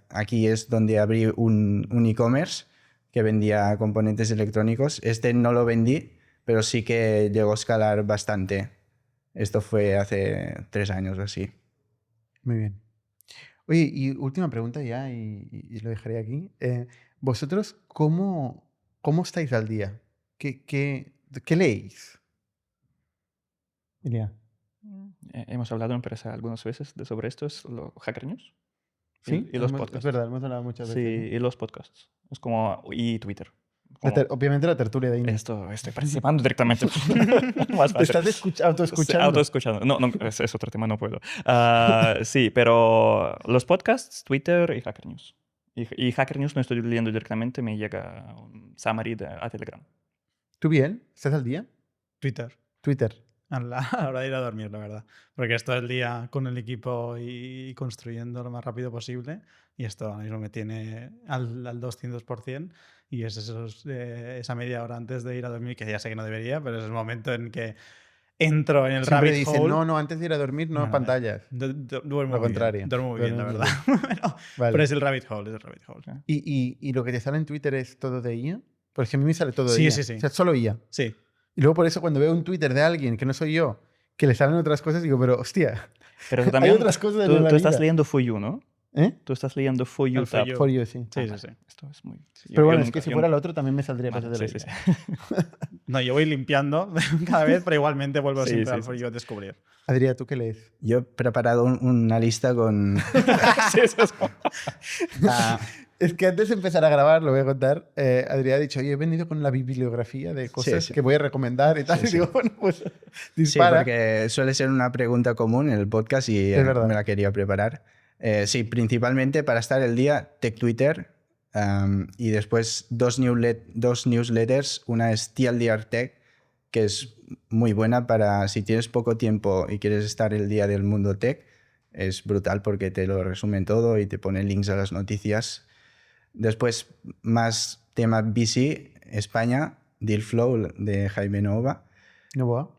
aquí es donde abrí un e-commerce que vendía componentes electrónicos. Este no lo vendí, pero sí que llegó a escalar bastante. Esto fue hace 3 años o así. Muy bien. Oye, y última pregunta ya, y lo dejaré aquí. ¿Vosotros cómo estáis al día? ¿Qué leéis? Ilia. Hemos hablado en empresa algunas veces sobre esto, es lo Hacker News. ¿Sí? Y los Es podcasts. verdad, hemos hablado muchas Sí, veces. ¿no? y los podcasts. Es como, y Twitter. Como, Obviamente la tertulia de Inés. estoy participando directamente. Más ¿Te fácil. estás autoescuchando? Autoescuchando. No, es otro tema, no puedo. Sí, pero los podcasts, Twitter y Hacker News. Y Hacker News no estoy leyendo directamente, me llega un summary a Telegram. ¿Tú bien? ¿Estás al día? Twitter. Twitter. A la hora de ir a dormir, la verdad. Porque estoy el día con el equipo y construyendo lo más rápido posible. Y esto ahora mismo me tiene al 200%. Y es esa media hora antes de ir a dormir, que ya sé que no debería, pero es el momento en que entro en el Siempre rabbit dicen, hole. no, antes de ir a dormir, no Bueno, pantallas. Duermo Lo muy contrario. bien. Duermo muy bien, la Duermes verdad. muy Vale. Pero es el rabbit hole, es el rabbit hole. ¿Y lo que te sale en Twitter es todo de IA? Porque a mí me sale todo de Sí, IA. sí, sí. O sea, solo IA. Sí. Y luego por eso cuando veo un Twitter de alguien que no soy yo, que le salen otras cosas, digo, pero hostia, Pero tú también, hay otras cosas en tú la estás vida. leyendo For You, ¿no? ¿Eh? Tú estás leyendo For You El For tab. You. For you, sí. Sí, Vale. sí. Esto es muy... sí, Pero yo bueno, es nunca- que si yo fuera el nunca- otro también me saldría Vale, cosas de la sí, sí, IA. sí. No, yo voy limpiando cada vez, pero igualmente vuelvo Sí, siempre sí, al sí, For sí. You a descubrir. Adrián, ¿tú qué lees? Yo he preparado una lista con... Sí, eso es como- ah, Es que antes de empezar a grabar, lo voy a contar, Adrián ha dicho, oye, he venido con la bibliografía de cosas sí. que voy a recomendar y tal. Sí, y digo, bueno, pues sí, dispara. porque suele ser una pregunta común en el podcast y Es verdad. me la quería preparar. Sí, principalmente para estar el día, Tech Twitter y después dos newsletters. Una es TLDR Tech, que es muy buena para si tienes poco tiempo y quieres estar el día del mundo tech. Es brutal porque te lo resumen todo y te pone links a las noticias. Después, más tema VC, España, Dealflow de Jaime Nova. No va.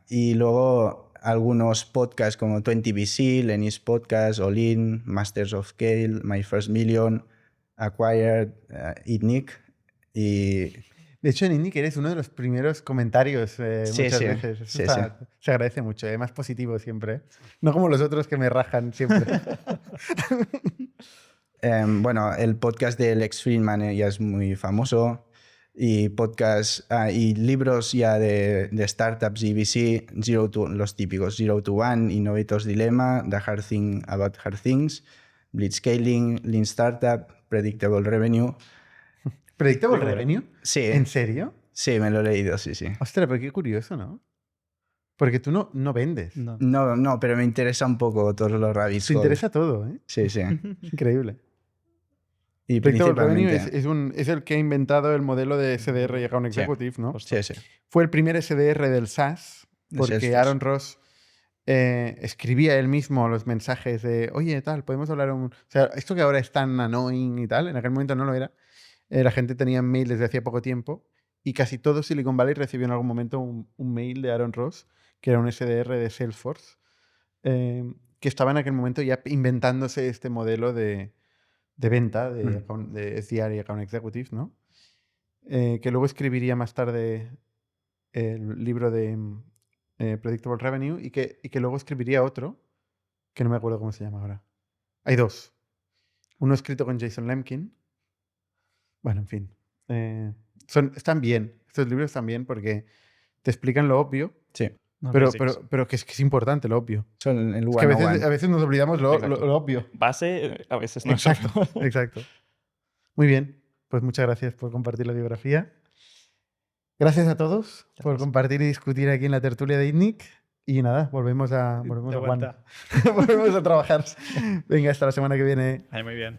Y luego algunos podcasts como 20VC, Lenny's Podcast, All In, Masters of Scale, My First Million, Acquired, Eat Nick. Y De hecho, en Indie eres uno de los primeros comentarios Sí, muchas sí. veces. Eso Sí, se agradece mucho, más positivo siempre. No como los otros que me rajan siempre. bueno, el podcast de Lex Friedman ya es muy famoso. Y y libros ya de startups y VC, los típicos Zero to One, Innovators Dilemma, The Hard Thing About Hard Things, Blitzscaling, Lean Startup, Predictable Revenue. ¿Predictable Revenue? Sí, ¿En serio? sí, me lo he leído, sí, sí. Ostras, pero qué curioso, ¿no? Porque tú no vendes. No. No, pero me interesa un poco todos los rabbit Te holes. interesa todo, ¿eh? Sí, sí. Increíble. Y Predictable Revenue principalmente... es el que ha inventado el modelo de SDR y Account Executive, ¿no? Sí, sí. Fue el primer SDR del SaaS, porque Salesforce. Aaron Ross escribía él mismo los mensajes de, oye, tal, podemos hablar O sea, esto que ahora es tan annoying y tal, en aquel momento no lo era. La gente tenía mail desde hacía poco tiempo y casi todo Silicon Valley recibió en algún momento un mail de Aaron Ross que era un SDR de Salesforce, que estaba en aquel momento ya inventándose este modelo de venta de SDR y Account Executives, ¿no? Que luego escribiría más tarde el libro de Predictable Revenue y que luego escribiría otro, que no me acuerdo cómo se llama ahora. Hay dos. Uno escrito con Jason Lemkin. Bueno, en fin. Están bien. Estos libros están bien porque te explican lo obvio, Sí. No, pero que es importante lo obvio. Son el Es que one-on-one. a veces nos olvidamos lo Exacto. obvio. Base, a veces no. Exacto, exacto. Muy bien. Pues muchas gracias por compartir la biografía. Gracias a todos por compartir y discutir aquí en la tertulia de ITNIC. Y nada, volvemos a De Juan. vuelta. Volvemos a trabajar. Venga, hasta la semana que viene. Muy bien.